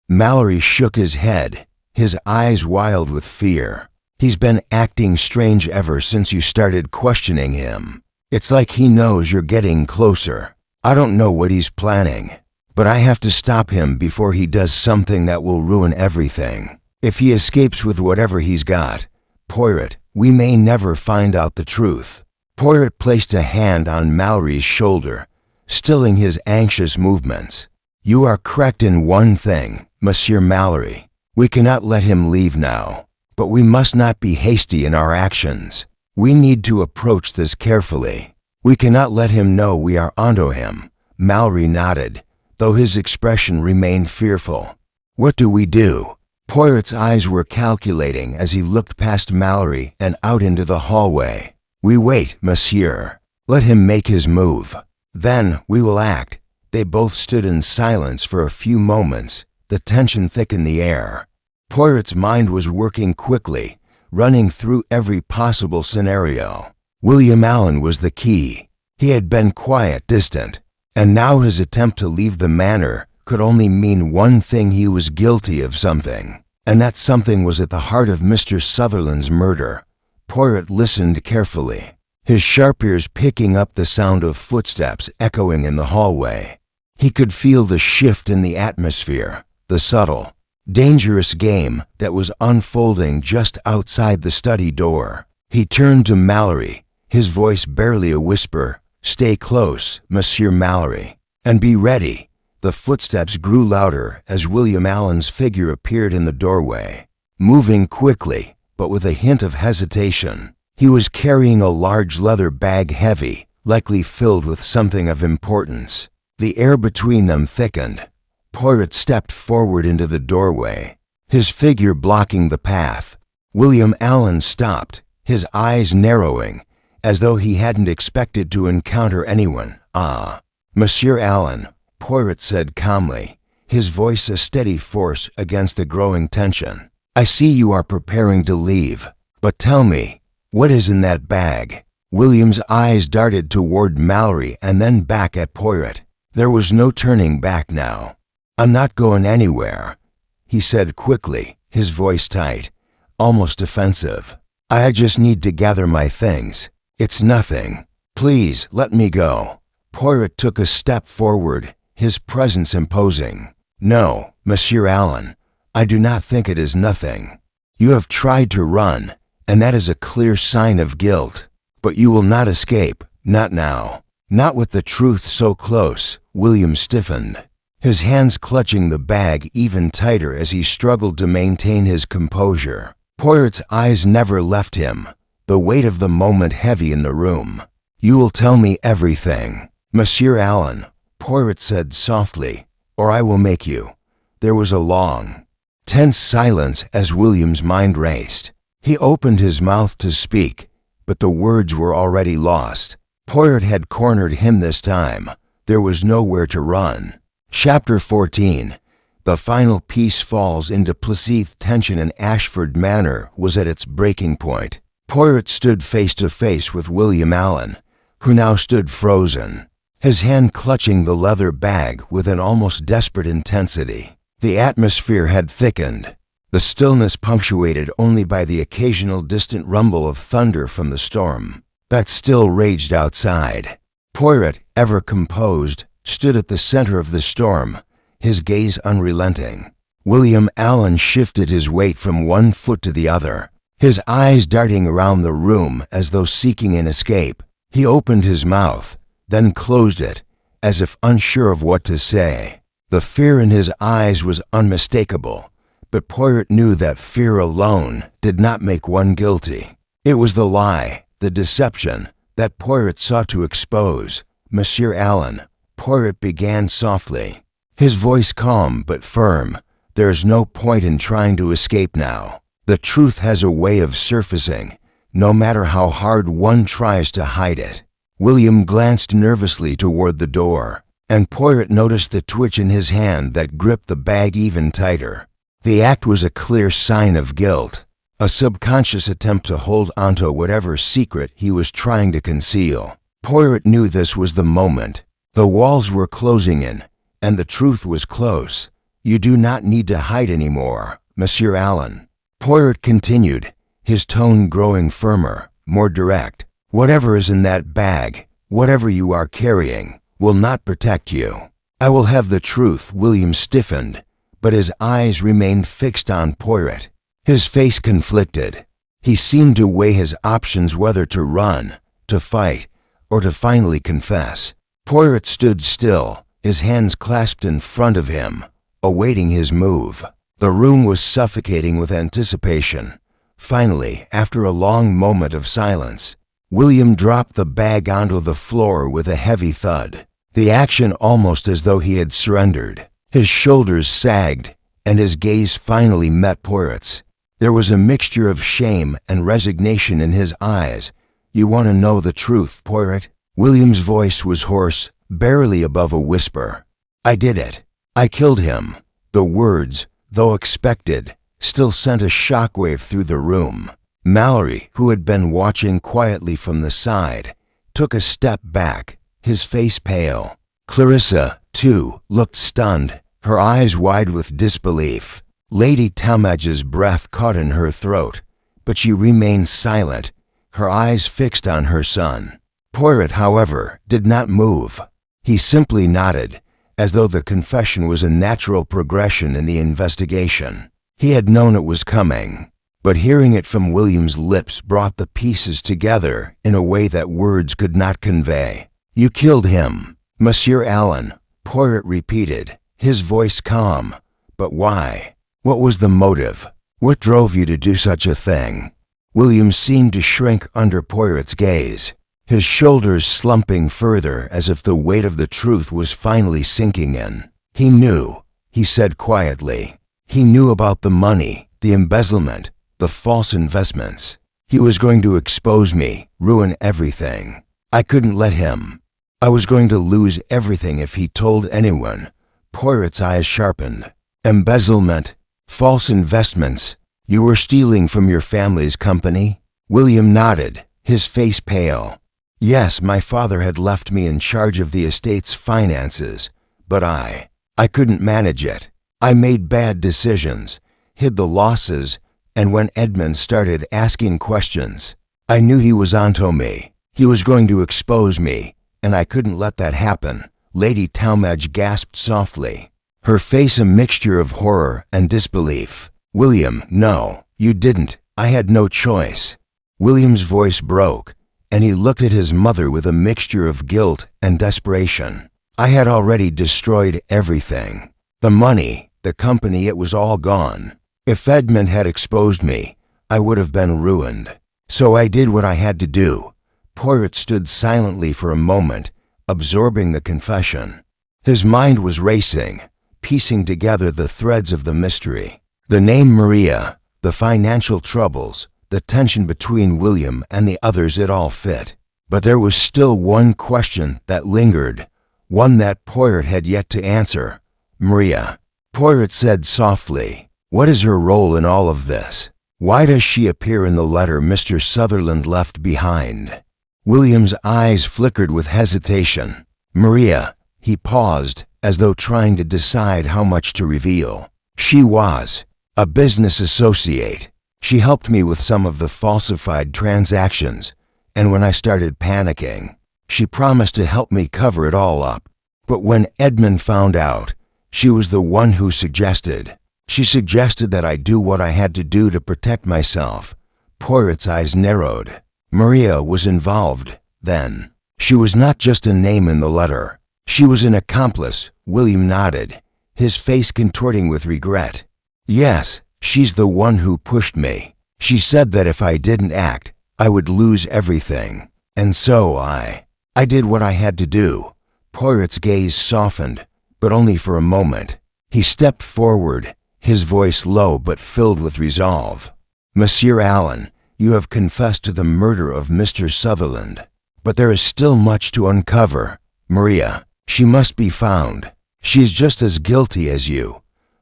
Mallory shook his head, his eyes wild with fear. He's been acting strange ever since you started questioning him. It's like he knows you're getting closer. I don't know what he's planning, but I have to stop him before he does something that will ruin everything. If he escapes with whatever he's got, Poirot, we may never find out the truth. Poirot placed a hand on Mallory's shoulder, stilling his anxious movements. You are correct in one thing, Monsieur Mallory. We cannot let him leave now, but we must not be hasty in our actions. We need to approach this carefully. We cannot let him know we are onto him. Mallory nodded, though his expression remained fearful. What do we do? Poirot's eyes were calculating as he looked past Mallory and out into the hallway. We wait, monsieur. Let him make his move. Then we will act. They both stood in silence for a few moments, the tension thick in the air. Poirot's mind was working quickly, running through every possible scenario. William Allen was the key. He had been quiet, distant, and now his attempt to leave the manor could only mean one thing: he was guilty of something, and that something was at the heart of Mr. Sutherland's murder. Poirot listened carefully, his sharp ears picking up the sound of footsteps echoing in the hallway. He could feel the shift in the atmosphere, the subtle, dangerous game that was unfolding just outside the study door. He turned to Mallory, his voice barely a whisper. Stay close, Monsieur Mallory, and be ready. The footsteps grew louder as William Allen's figure appeared in the doorway, moving quickly, but with a hint of hesitation. He was carrying a large leather bag, heavy, likely filled with something of importance. The air between them thickened. Poirot stepped forward into the doorway, his figure blocking the path. William Allen stopped, his eyes narrowing, as though he hadn't expected to encounter anyone. Ah, Monsieur Allen, Poirot said calmly, his voice a steady force against the growing tension. I see you are preparing to leave, but tell me, what is in that bag? William's eyes darted toward Mallory and then back at Poirot. There was no turning back now. I'm not going anywhere, he said quickly, his voice tight, almost defensive. I just need to gather my things. It's nothing. Please let me go. Poirot took a step forward, his presence imposing. No, Monsieur Allen, I do not think it is nothing. You have tried to run, and that is a clear sign of guilt. But you will not escape, not now. Not with the truth so close. William stiffened, his hands clutching the bag even tighter as he struggled to maintain his composure. Poirot's eyes never left him, the weight of the moment heavy in the room. You will tell me everything, Monsieur Allen, Poirot said softly, or I will make you. There was a long, tense silence as William's mind raced. He opened his mouth to speak, but the words were already lost. Poirot had cornered him this time. There was nowhere to run. Chapter 14. The final piece falls into place. Tension in Ashford Manor was at its breaking point. Poirot stood face to face with William Allen, who now stood frozen, his hand clutching the leather bag with an almost desperate intensity. The atmosphere had thickened, the stillness punctuated only by the occasional distant rumble of thunder from the storm that still raged outside. Poirot, ever composed, stood at the center of the storm, his gaze unrelenting. William Allen shifted his weight from one foot to the other, his eyes darting around the room as though seeking an escape. He opened his mouth, then closed it, as if unsure of what to say. The fear in his eyes was unmistakable, but Poirot knew that fear alone did not make one guilty. It was the lie, the deception, that Poirot sought to expose. Monsieur Allen, Poirot began softly, his voice calm but firm. "There's no point in trying to escape now. The truth has a way of surfacing, no matter how hard one tries to hide it." William glanced nervously toward the door, and Poirot noticed the twitch in his hand that gripped the bag even tighter. The act was a clear sign of guilt, a subconscious attempt to hold onto whatever secret he was trying to conceal. Poirot knew this was the moment. The walls were closing in, and the truth was close. "You do not need to hide anymore, Monsieur Allen," Poirot continued, his tone growing firmer, more direct. "Whatever is in that bag, whatever you are carrying, will not protect you. I will have the truth." William stiffened, but his eyes remained fixed on Poirot. His face conflicted. He seemed to weigh his options, whether to run, to fight, or to finally confess. Poirot stood still, his hands clasped in front of him, awaiting his move. The room was suffocating with anticipation. Finally, after a long moment of silence, William dropped the bag onto the floor with a heavy thud, the action almost as though he had surrendered. His shoulders sagged, and his gaze finally met Poirot's. There was a mixture of shame and resignation in his eyes. "You want to know the truth, Poirot?" William's voice was hoarse, barely above a whisper. "I did it. I killed him." The words, though expected, still sent a shockwave through the room. Mallory, who had been watching quietly from the side, took a step back, his face pale. Clarissa, too, looked stunned, her eyes wide with disbelief. Lady Talmadge's breath caught in her throat, but she remained silent, her eyes fixed on her son. Poirot, however, did not move. He simply nodded, as though the confession was a natural progression in the investigation. He had known it was coming, but hearing it from William's lips brought the pieces together in a way that words could not convey. "You killed him, Monsieur Allen," Poirot repeated, his voice calm. "But why? What was the motive? What drove you to do such a thing?" William seemed to shrink under Poirot's gaze, his shoulders slumping further as if the weight of the truth was finally sinking in. "He knew," he said quietly. "He knew about the money, the embezzlement, the false investments. He was going to expose me, ruin everything. I couldn't let him. I was going to lose everything if he told anyone." Poirot's eyes sharpened. "Embezzlement, false investments. You were stealing from your family's company?" William nodded, his face pale. "Yes, my father had left me in charge of the estate's finances, but I couldn't manage it. I made bad decisions, hid the losses, and when Edmund started asking questions, I knew he was onto me. He was going to expose me, and I couldn't let that happen." Lady Talmadge gasped softly, her face a mixture of horror and disbelief. "William, no, you didn't. I had no choice." William's voice broke, and he looked at his mother with a mixture of guilt and desperation. "I had already destroyed everything. The money, the company, it was all gone. If Edmund had exposed me, I would have been ruined. So I did what I had to do." Poirot stood silently for a moment, absorbing the confession. His mind was racing, piecing together the threads of the mystery. The name Maria, the financial troubles, the tension between William and the others, it all fit. But there was still one question that lingered, one that Poirot had yet to answer. "Maria," Poirot said softly, "what is her role in all of this? Why does she appear in the letter Mr. Sutherland left behind?" William's eyes flickered with hesitation. "Maria," he paused, as though trying to decide how much to reveal. "She was a business associate. She helped me with some of the falsified transactions, and when I started panicking, she promised to help me cover it all up. But when Edmund found out, she was the one who suggested that I do what I had to do to protect myself." Poirot's eyes narrowed. Maria was involved, then. She was not just a name in the letter. She was an accomplice. William nodded, his face contorting with regret. "Yes, she's the one who pushed me. She said that if I didn't act, I would lose everything. And so I did what I had to do." Poirot's gaze softened, but only for a moment. He stepped forward, his voice low but filled with resolve. "Monsieur Allen, you have confessed to the murder of Mr. Sutherland. But there is still much to uncover. Maria, she must be found. She is just as guilty as you."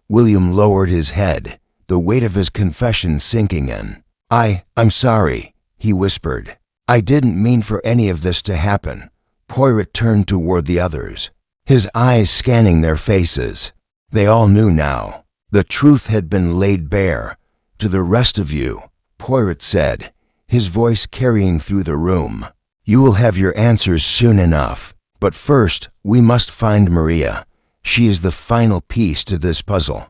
William lowered his head, the weight of his confession sinking in. I'm sorry," he whispered. "I didn't mean for any of this to happen." Poirot turned toward the others, his eyes scanning their faces. They all knew now. The truth had been laid bare. "To the rest of you," Poirot said, his voice carrying through the room, "you will have your answers soon enough. But first, we must find Maria. She is the final piece to this puzzle."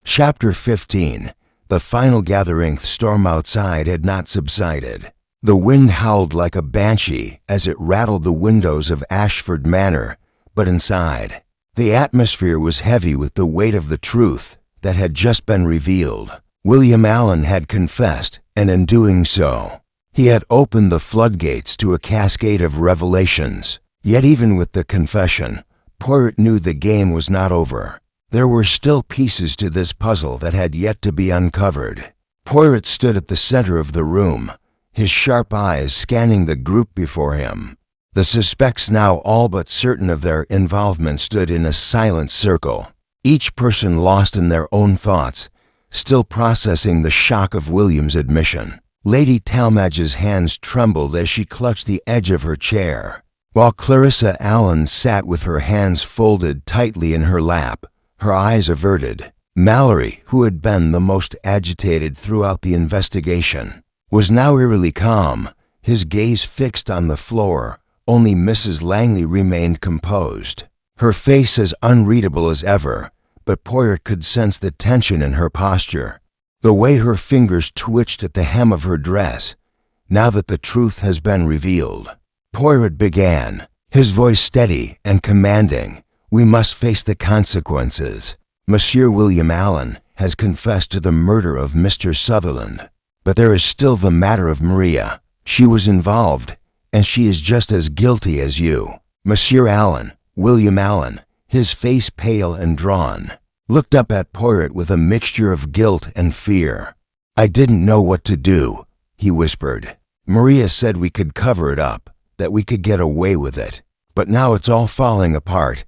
Chapter 15. The final gathering storm outside had not subsided. The wind howled like a banshee as it rattled the windows of Ashford Manor, but inside, the atmosphere was heavy with the weight of the truth that had just been revealed. William Allen had confessed, and in doing so, he had opened the floodgates to a cascade of revelations. Yet even with the confession, Poirot knew the game was not over. There were still pieces to this puzzle that had yet to be uncovered. Poirot stood at the center of the room, his sharp eyes scanning the group before him. The suspects, now all but certain of their involvement, stood in a silent circle, each person lost in their own thoughts, still processing the shock of William's admission. Lady Talmadge's hands trembled as she clutched the edge of her chair, while Clarissa Allen sat with her hands folded tightly in her lap, her eyes averted. Mallory, who had been the most agitated throughout the investigation, was now eerily calm, his gaze fixed on the floor. Only Mrs. Langley remained composed, her face as unreadable as ever, but Poirot could sense the tension in her posture, the way her fingers twitched at the hem of her dress. "Now that the truth has been revealed," Poirot began, his voice steady and commanding, "we must face the consequences. Monsieur William Allen has confessed to the murder of Mr. Sutherland, but there is still the matter of Maria. She was involved, and she is just as guilty as you." Monsieur Allen, William Allen, his face pale and drawn, looked up at Poirot with a mixture of guilt and fear. "I didn't know what to do," he whispered. "Maria said we could cover it up, that we could get away with it. But now it's all falling apart."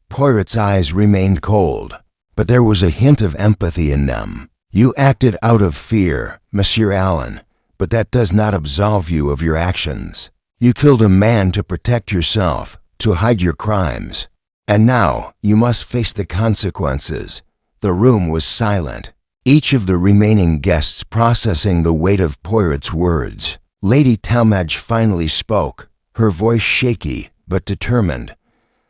Poirot's eyes remained cold, but there was a hint of empathy in them. "You acted out of fear, Monsieur Allen, but that does not absolve you of your actions. You killed a man to protect yourself, to hide your crimes. And now you must face the consequences." The room was silent, each of the remaining guests processing the weight of Poirot's words. Lady Talmadge finally spoke, her voice shaky but determined.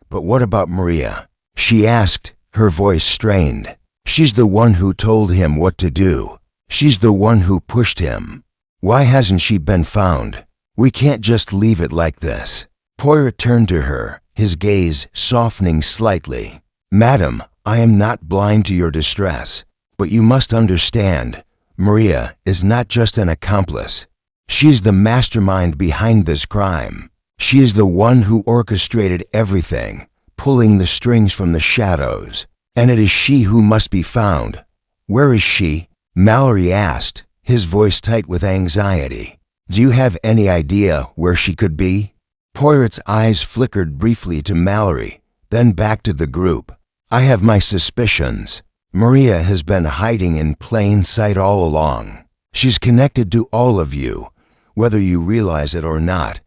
"But what about Maria?" she asked, her voice strained. "She's the one who told him what to do. She's the one who pushed him. Why hasn't she been found? We can't just leave it like this." Poirot turned to her, his gaze softening slightly. "Madam, I am not blind to your distress, but you must understand, Maria is not just an accomplice. She's the mastermind behind this crime. She is the one who orchestrated everything, pulling the strings from the shadows, and it is she who must be found." "Where is she?" Mallory asked, his voice tight with anxiety. "Do you have any idea where she could be?" Poirot's eyes flickered briefly to Mallory, then back to the group. "I have my suspicions. Maria has been hiding in plain sight all along. She's connected to all of you, whether you realize it or not."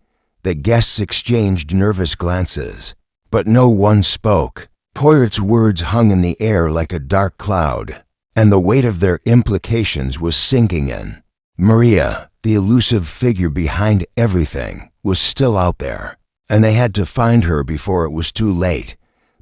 The guests exchanged nervous glances, but no one spoke. Poirot's words hung in the air like a dark cloud, and the weight of their implications was sinking in. Maria, the elusive figure behind everything, was still out there, and they had to find her before it was too late.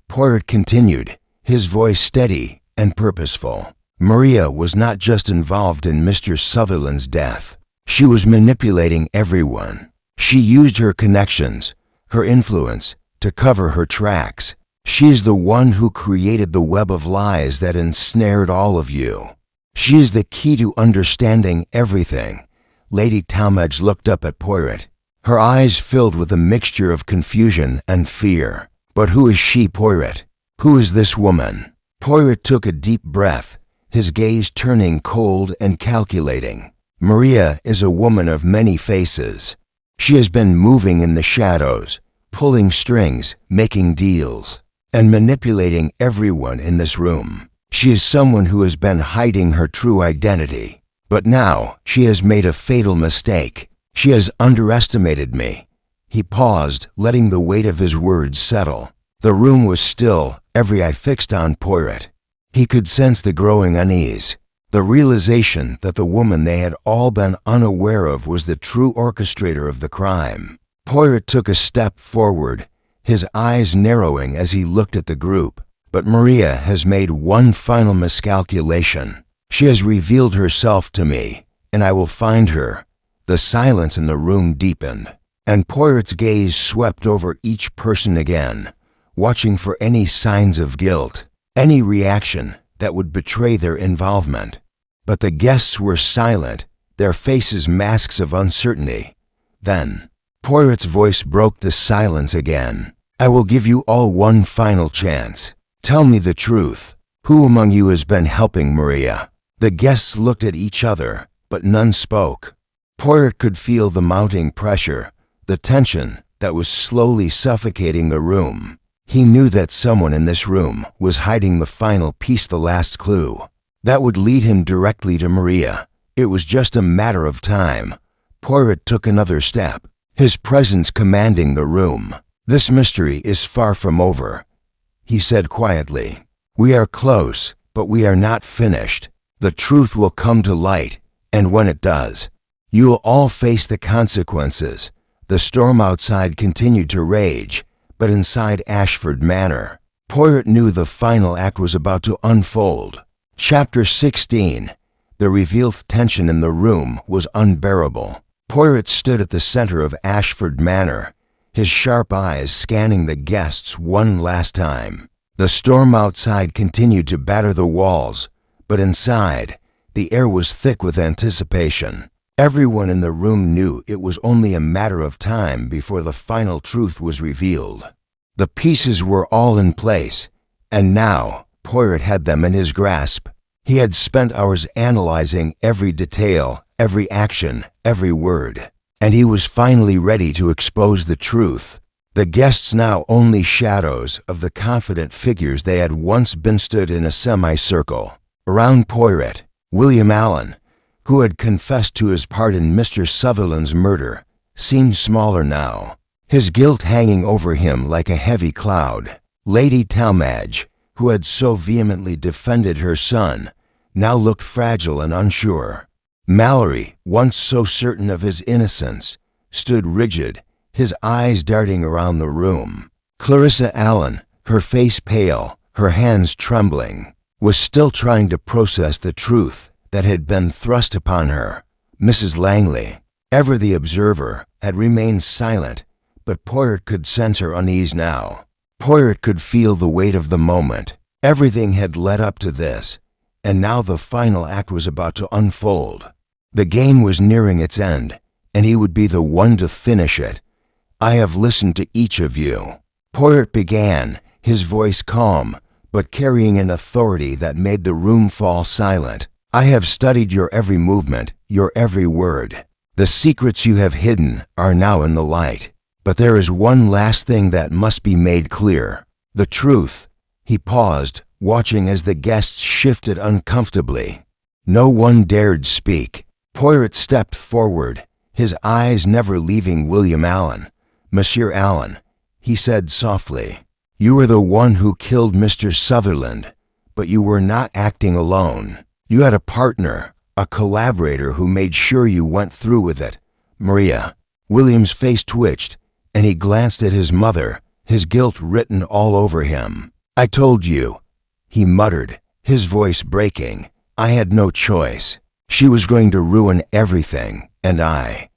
Poirot continued, his voice steady and purposeful. Maria was not just involved in Mr. Sutherland's death. She was manipulating everyone. She used her connections, her influence, to cover her tracks. She is the one who created the web of lies that ensnared all of you. She is the key to understanding everything. Lady Talmadge looked up at Poirot, her eyes filled with a mixture of confusion and fear. But who is she, Poirot? Who is this woman? Poirot took a deep breath, his gaze turning cold and calculating. Maria is a woman of many faces. She has been moving in the shadows, pulling strings, making deals, and manipulating everyone in this room. She is someone who has been hiding her true identity. But now she has made a fatal mistake. She has underestimated me. He paused, letting the weight of his words settle. The room was still, every eye fixed on Poirot. He could sense the growing unease, the realization that the woman they had all been unaware of was the true orchestrator of the crime. Poirot took a step forward, his eyes narrowing as he looked at the group. But Maria has made one final miscalculation. She has revealed herself to me, and I will find her. The silence in the room deepened, and Poirot's gaze swept over each person again, watching for any signs of guilt, any reaction that would betray their involvement. But the guests were silent, their faces masks of uncertainty. Then, Poirot's voice broke the silence again. I will give you all one final chance. Tell me the truth. Who among you has been helping Maria? The guests looked at each other, but none spoke. Poirot could feel the mounting pressure, the tension that was slowly suffocating the room. He knew that someone in this room was hiding the final piece, the last clue. That would lead him directly to Maria. It was just a matter of time. Poirot took another step, his presence commanding the room. This mystery is far from over, he said quietly. We are close, but we are not finished. The truth will come to light, and when it does, you will all face the consequences. The storm outside continued to rage, but inside Ashford Manor, Poirot knew the final act was about to unfold. Chapter 16. The revealed tension in the room was unbearable. Poirot stood at the center of Ashford Manor, his sharp eyes scanning the guests one last time. The storm outside continued to batter the walls, but inside, the air was thick with anticipation. Everyone in the room knew it was only a matter of time before the final truth was revealed. The pieces were all in place, and now Poirot had them in his grasp. He had spent hours analyzing every detail, every action, every word, and he was finally ready to expose the truth. The guests now only shadows of the confident figures they had once been stood in a semicircle. Around Poirot, William Allen, who had confessed to his part in Mr. Sutherland's murder, seemed smaller now, his guilt hanging over him like a heavy cloud. Lady Talmadge, who had so vehemently defended her son, now looked fragile and unsure. Mallory, once so certain of his innocence, stood rigid, his eyes darting around the room. Clarissa Allen, her face pale, her hands trembling, was still trying to process the truth that had been thrust upon her. Mrs. Langley, ever the observer, had remained silent, but Poirot could sense her unease now. Poirot could feel the weight of the moment. Everything had led up to this, and now the final act was about to unfold. The game was nearing its end, and he would be the one to finish it. I have listened to each of you, Poirot began, his voice calm, but carrying an authority that made the room fall silent. I have studied your every movement, your every word. The secrets you have hidden are now in the light. But there is one last thing that must be made clear. The truth. He paused, watching as the guests shifted uncomfortably. No one dared speak. Poirot stepped forward, his eyes never leaving William Allen. Monsieur Allen, he said softly, you are the one who killed Mr. Sutherland, but you were not acting alone. You had a partner, a collaborator who made sure you went through with it. Maria. William's face twitched, and he glanced at his mother, his guilt written all over him. I told you, he muttered, his voice breaking. I had no choice. She was going to ruin everything, and I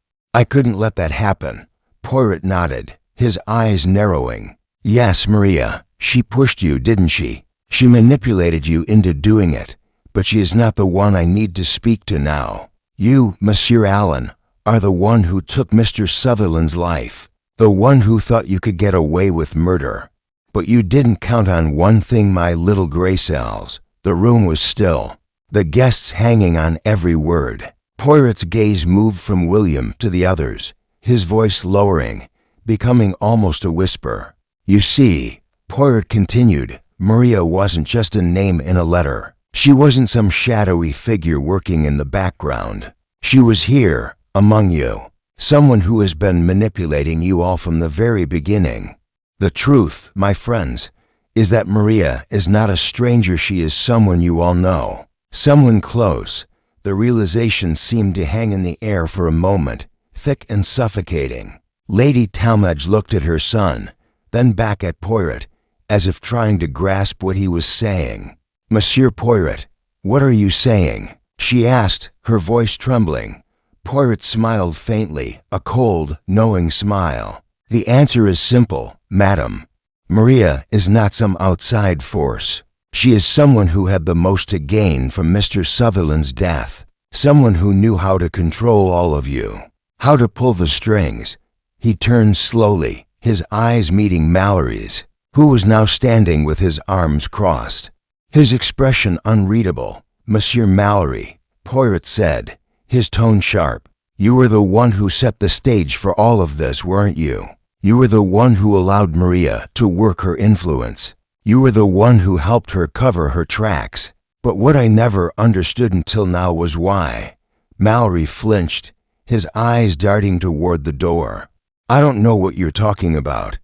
couldn't let that happen. Poirot nodded, his eyes narrowing. Yes, Maria, she pushed you, didn't she? She manipulated you into doing it, but she is not the one I need to speak to now. You, Monsieur Allen, are the one who took Mr. Sutherland's life, the one who thought you could get away with murder. But But you didn't count on one thing, my little gray cells. The room was still, the guests hanging on every word. Poirot's gaze moved from William to the others, his voice lowering, becoming almost a whisper. You see, Poirot continued, Maria wasn't just a name in a letter. She wasn't some shadowy figure working in the background. She was here, among you, someone who has been manipulating you all from the very beginning. The truth, my friends, is that Maria is not a stranger. She is someone you all know, someone close. The realization seemed to hang in the air for a moment, thick and suffocating. Lady Talmadge looked at her son, then back at Poirot, as if trying to grasp what he was saying. Monsieur Poirot, what are you saying? She asked, her voice trembling. Poirot smiled faintly, a cold, knowing smile. The answer is simple, madam. Maria is not some outside force. She is someone who had the most to gain from Mr. Sutherland's death, someone who knew how to control all of you, how to pull the strings. He turned slowly, his eyes meeting Mallory's, who was now standing with his arms crossed. His expression unreadable. Monsieur Mallory, Poirot said, his tone sharp. You were the one who set the stage for all of this, weren't you? You were the one who allowed Maria to work her influence. You were the one who helped her cover her tracks. But what I never understood until now was why. Mallory flinched, his eyes darting toward the door. I don't know what you're talking about,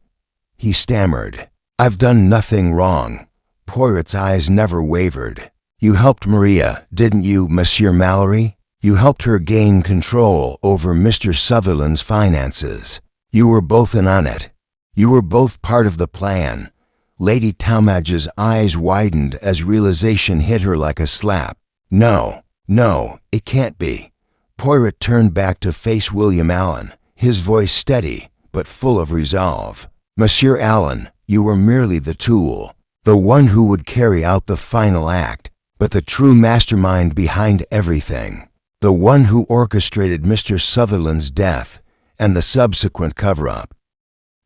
he stammered. I've done nothing wrong. Poirot's eyes never wavered. You helped Maria, didn't you, Monsieur Mallory? You helped her gain control over Mr. Sutherland's finances. You were both in on it. You were both part of the plan. Lady Talmadge's eyes widened as realization hit her like a slap. No, it can't be. Poirot turned back to face William Allen, his voice steady but full of resolve. Monsieur Allen, you were merely the tool, the one who would carry out the final act, but the true mastermind behind everything, the one who orchestrated Mr. Sutherland's death and the subsequent cover-up.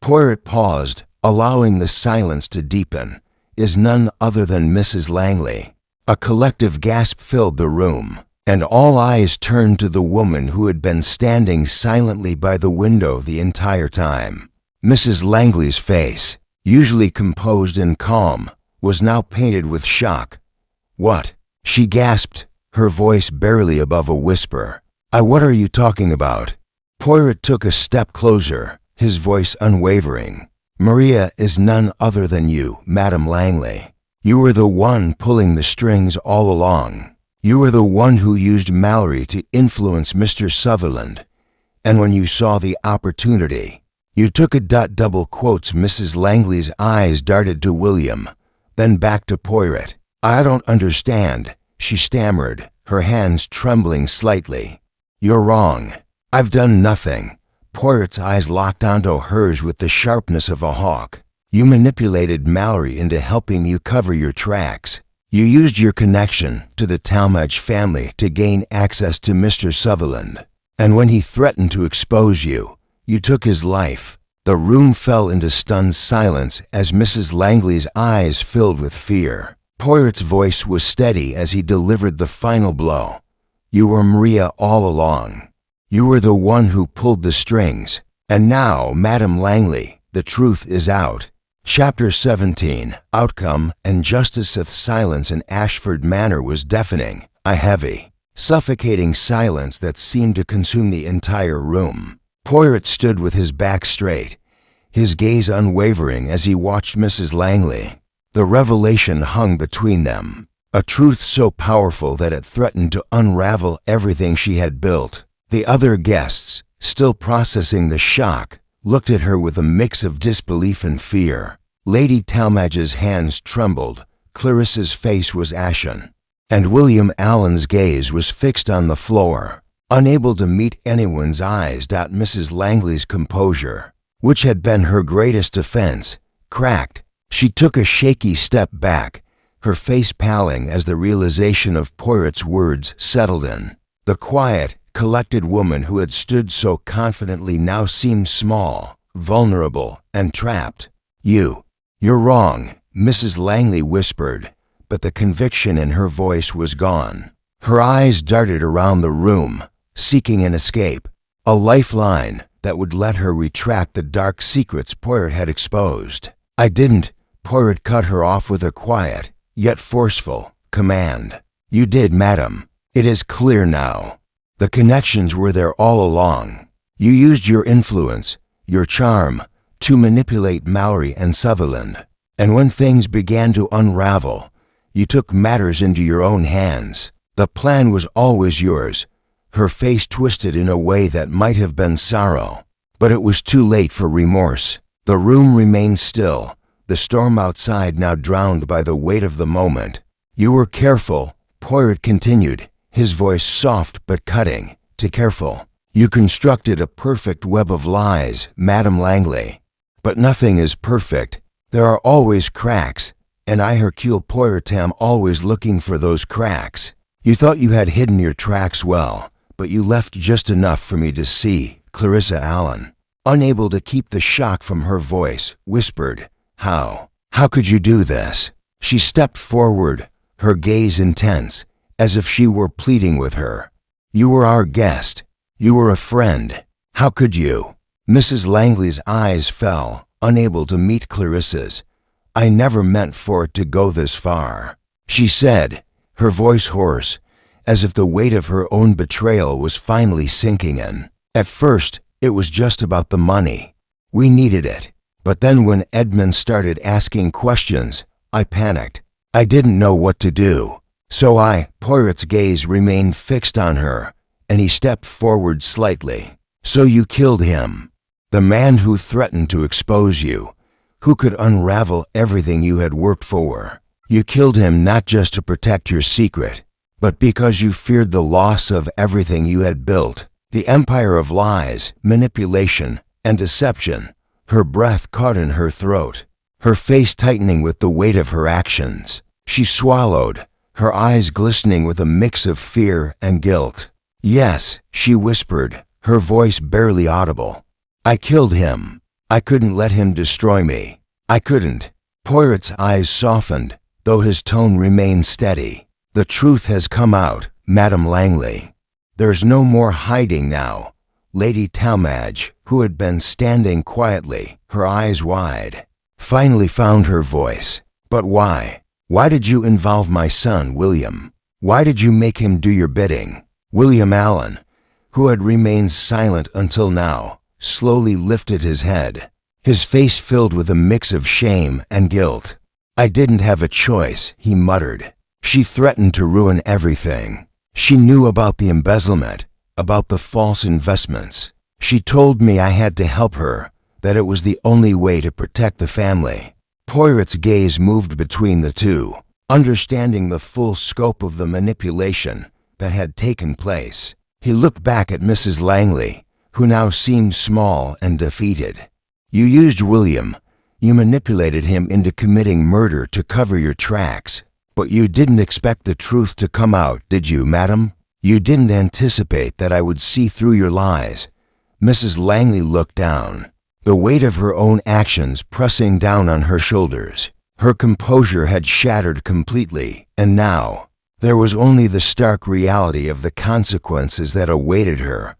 Poirot paused, allowing the silence to deepen, is none other than Mrs. Langley. A collective gasp filled the room, and all eyes turned to the woman who had been standing silently by the window the entire time. Mrs. Langley's face, usually composed and calm, was now painted with shock. What? She gasped, her voice barely above a whisper. What are you talking about? Poirot took a step closer, his voice unwavering. Maria is none other than you, Madame Langley. You were the one pulling the strings all along. You were the one who used Mallory to influence Mr. Sutherland. And when you saw the opportunity, you took a double quotes. Mrs. Langley's eyes darted to William, then back to Poirot. I don't understand, she stammered, her hands trembling slightly. You're wrong. I've done nothing. Poirot's eyes locked onto hers with the sharpness of a hawk. You manipulated Mallory into helping you cover your tracks. You used your connection to the Talmadge family to gain access to Mr. Sutherland. And when he threatened to expose you, you took his life. The room fell into stunned silence as Mrs. Langley's eyes filled with fear. Poirot's voice was steady as he delivered the final blow. You were Maria all along. You were the one who pulled the strings. And now, Madame Langley, the truth is out. Chapter 17, Outcome and Justice's silence in Ashford Manor was deafening, a heavy, suffocating silence that seemed to consume the entire room. Poirot stood with his back straight, his gaze unwavering as he watched Mrs. Langley. The revelation hung between them, a truth so powerful that it threatened to unravel everything she had built. The other guests, still processing the shock, looked at her with a mix of disbelief and fear. Lady Talmadge's hands trembled, Clarissa's face was ashen, and William Allen's gaze was fixed on the floor, unable to meet anyone's eyes. Mrs. Langley's composure, which had been her greatest defense, cracked. She took a shaky step back, her face paling as the realization of Poirot's words settled in. The quiet, collected woman who had stood so confidently now seemed small, vulnerable, and trapped. "You're wrong," Mrs. Langley whispered, but the conviction in her voice was gone. Her eyes darted around the room, seeking an escape, a lifeline that would let her retract the dark secrets Poirot had exposed. "I didn't," Poirot cut her off with a quiet, yet forceful, command. "You did, madam. It is clear now. The connections were there all along. You used your influence, your charm, to manipulate Mallory and Sutherland. And when things began to unravel, you took matters into your own hands. The plan was always yours." Her face twisted in a way that might have been sorrow, but it was too late for remorse. The room remained still, the storm outside now drowned by the weight of the moment. "You were careful," Poirot continued, his voice soft but cutting, "too careful. You constructed a perfect web of lies, Madame Langley. But nothing is perfect. There are always cracks, and I, Hercule Poirot, am always looking for those cracks. You thought you had hidden your tracks well, but you left just enough for me to see." Clarissa Allen, unable to keep the shock from her voice, whispered, How could you do this?" She stepped forward, her gaze intense, as if she were pleading with her. "You were our guest. You were a friend. How could you?" Mrs. Langley's eyes fell, unable to meet Clarissa's. "I never meant for it to go this far," she said, her voice hoarse, as if the weight of her own betrayal was finally sinking in. "At first, it was just about the money. We needed it. But then when Edmund started asking questions, I panicked. I didn't know what to do. So Poirot's gaze remained fixed on her, and he stepped forward slightly. "So you killed him. The man who threatened to expose you, who could unravel everything you had worked for. You killed him not just to protect your secret, but because you feared the loss of everything you had built, the empire of lies, manipulation, and deception." Her breath caught in her throat, her face tightening with the weight of her actions. She swallowed, her eyes glistening with a mix of fear and guilt. "Yes," she whispered, her voice barely audible. "I killed him. I couldn't let him destroy me. I couldn't." Poirot's eyes softened, though his tone remained steady. "The truth has come out, Madame Langley. There's no more hiding now." Lady Talmadge, who had been standing quietly, her eyes wide, finally found her voice. "But why? Why did you involve my son, William? Why did you make him do your bidding?" William Allen, who had remained silent until now, slowly lifted his head, his face filled with a mix of shame and guilt. "I didn't have a choice," he muttered. "She threatened to ruin everything. She knew about the embezzlement, about the false investments. She told me I had to help her, that it was the only way to protect the family." Poirot's gaze moved between the two, understanding the full scope of the manipulation that had taken place. He looked back at Mrs. Langley, who now seemed small and defeated. "You used William. You manipulated him into committing murder to cover your tracks. But you didn't expect the truth to come out, did you, madam? You didn't anticipate that I would see through your lies." Mrs. Langley looked down, the weight of her own actions pressing down on her shoulders. Her composure had shattered completely, and now there was only the stark reality of the consequences that awaited her.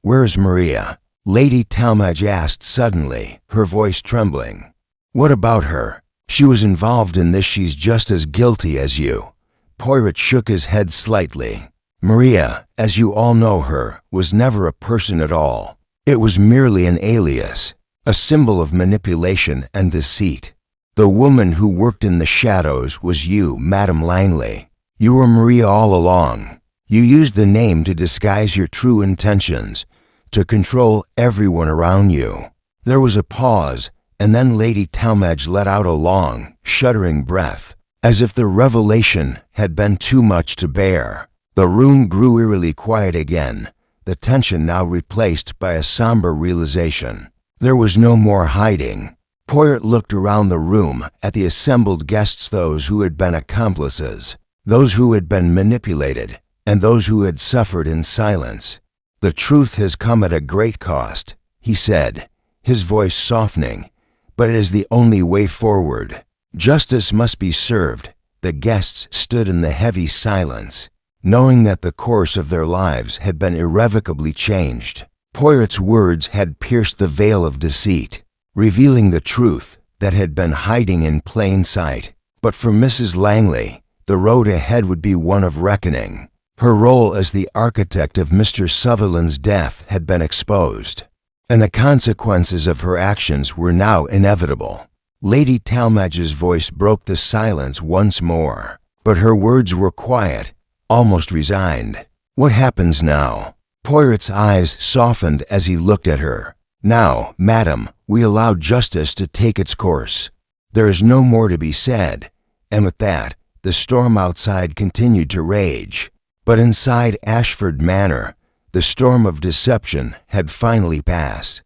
"Where's Maria?" Lady Talmadge asked suddenly, her voice trembling. "What about her? She was involved in this. She's just as guilty as you." Poirot shook his head slightly. "Maria, as you all know her, was never a person at all. It was merely an alias, a symbol of manipulation and deceit. The woman who worked in the shadows was you, Madame Langley. You were Maria all along. You used the name to disguise your true intentions, to control everyone around you." There was a pause, and then Lady Talmadge let out a long, shuddering breath, as if the revelation had been too much to bear. The room grew eerily quiet again, the tension now replaced by a somber realization. There was no more hiding. Poirot looked around the room at the assembled guests, those who had been accomplices, those who had been manipulated, and those who had suffered in silence. "The truth has come at a great cost," he said, his voice softening, but it is the only way forward. Justice must be served. The guests stood in the heavy silence, knowing that the course of their lives had been irrevocably changed. Poirot's words had pierced the veil of deceit, revealing the truth that had been hiding in plain sight. But for Mrs. Langley, the road ahead would be one of reckoning. Her role as the architect of Mr. Sutherland's death had been exposed, and the consequences of her actions were now inevitable. Lady Talmadge's voice broke the silence once more, but her words were quiet, almost resigned. "What happens now?" Poirot's eyes softened as he looked at her. "Now, madam, we allow justice to take its course. There is no more to be said." And with that, the storm outside continued to rage. But inside Ashford Manor, the storm of deception had finally passed.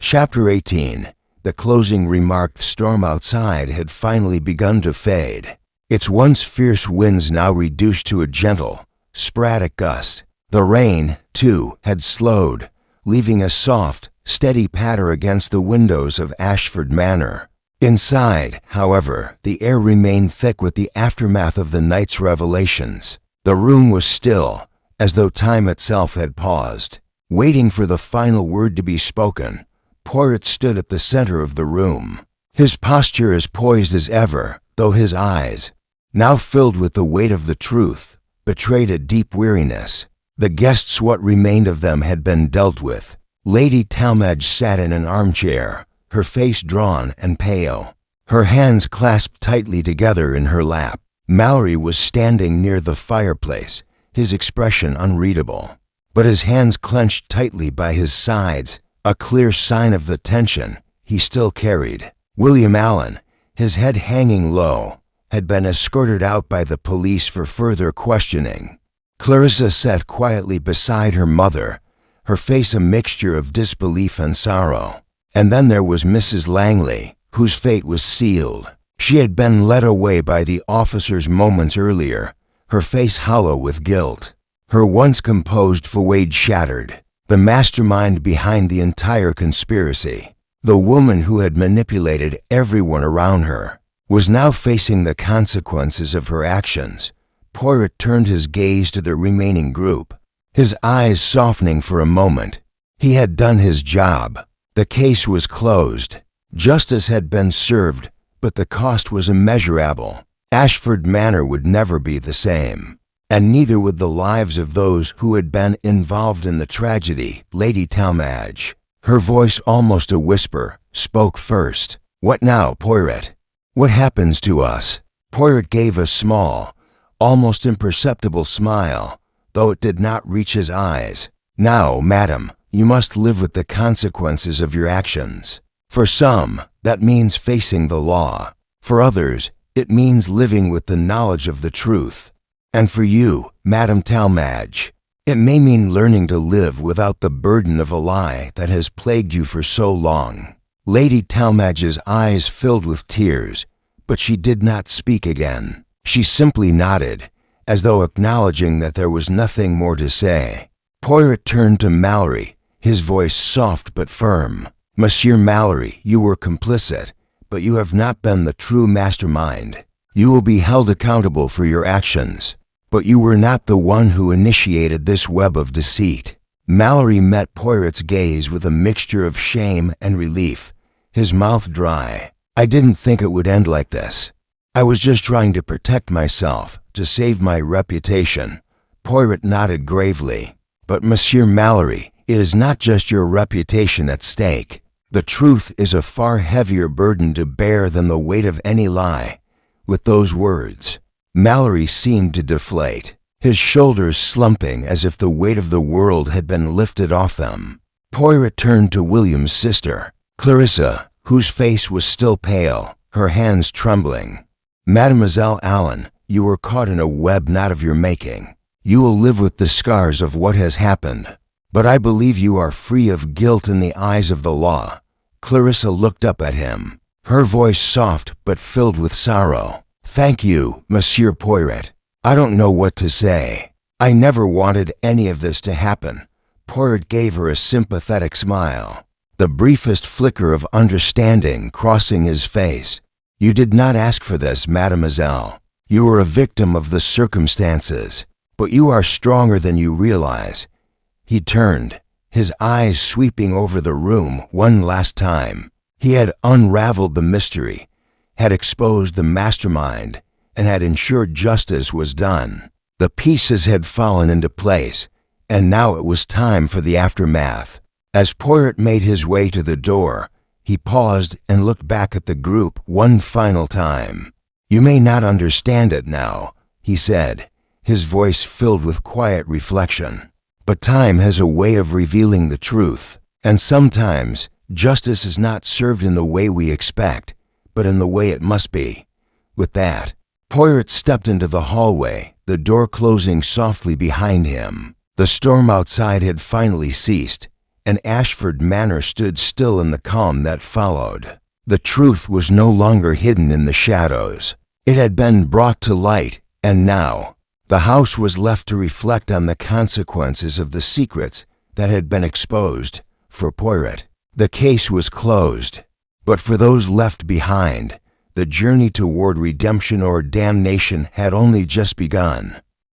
Chapter 18. The closing remarked storm outside had finally begun to fade. Its once fierce winds now reduced to a gentle, sporadic gust. The rain, too, had slowed, leaving a soft, steady patter against the windows of Ashford Manor. Inside, however, the air remained thick with the aftermath of the night's revelations. The room was still, as though time itself had paused, waiting for the final word to be spoken. Poirot stood at the center of the room, his posture as poised as ever, though his eyes, now filled with the weight of the truth, betrayed a deep weariness. The guests, what remained of them, had been dealt with. Lady Talmadge sat in an armchair, her face drawn and pale, her hands clasped tightly together in her lap. Mallory was standing near the fireplace, his expression unreadable, but his hands clenched tightly by his sides, a clear sign of the tension he still carried. William Allen, his head hanging low, had been escorted out by the police for further questioning. Clarissa sat quietly beside her mother, her face a mixture of disbelief and sorrow. And then there was Mrs. Langley, whose fate was sealed. She had been led away by the officers moments earlier, her face hollow with guilt, her once composed facade shattered. The mastermind behind the entire conspiracy, the woman who had manipulated everyone around her, was now facing the consequences of her actions. Poirot turned his gaze to the remaining group, his eyes softening for a moment. He had done his job. The case was closed. Justice had been served, but the cost was immeasurable. Ashford Manor would never be the same, and neither would the lives of those who had been involved in the tragedy. Lady Talmadge, her voice almost a whisper, spoke first. "What now, Poirot? What happens to us?" Poirot gave a small, almost imperceptible smile, though it did not reach his eyes. "Now, madam, you must live with the consequences of your actions. For some, that means facing the law. For others, it means living with the knowledge of the truth. And for you, Madame Talmadge, it may mean learning to live without the burden of a lie that has plagued you for so long." Lady Talmadge's eyes filled with tears, but she did not speak again. She simply nodded, as though acknowledging that there was nothing more to say. Poirot turned to Mallory, his voice soft but firm. "Monsieur Mallory, you were complicit, but you have not been the true mastermind. You will be held accountable for your actions, but you were not the one who initiated this web of deceit." Mallory met Poirot's gaze with a mixture of shame and relief, his mouth dry. "I didn't think it would end like this. I was just trying to protect myself, to save my reputation." Poirot nodded gravely. "But Monsieur Mallory, it is not just your reputation at stake. The truth is a far heavier burden to bear than the weight of any lie." With those words, Mallory seemed to deflate, his shoulders slumping as if the weight of the world had been lifted off them. Poirot turned to William's sister, Clarissa, whose face was still pale, her hands trembling. "Mademoiselle Allen, you were caught in a web not of your making. You will live with the scars of what has happened, but I believe you are free of guilt in the eyes of the law." Clarissa looked up at him, her voice soft but filled with sorrow. "Thank you, Monsieur Poirot. I don't know what to say. I never wanted any of this to happen." Poirot gave her a sympathetic smile. the briefest flicker of understanding crossing his face. "You did not ask for this, mademoiselle. You were a victim of the circumstances, but you are stronger than you realize." He turned, his eyes sweeping over the room one last time. He had unraveled the mystery, had exposed the mastermind, and had ensured justice was done. The pieces had fallen into place, and now it was time for the aftermath. As Poirot made his way to the door, he paused and looked back at the group one final time. "You may not understand it now," he said, his voice filled with quiet reflection. "But time has a way of revealing the truth, and sometimes justice is not served in the way we expect, but in the way it must be." With that, Poirot stepped into the hallway, the door closing softly behind him. The storm outside had finally ceased, and Ashford Manor stood still in the calm that followed. The truth was no longer hidden in the shadows. It had been brought to light, and now the house was left to reflect on the consequences of the secrets that had been exposed. For Poirot, the case was closed, but for those left behind, the journey toward redemption or damnation had only just begun.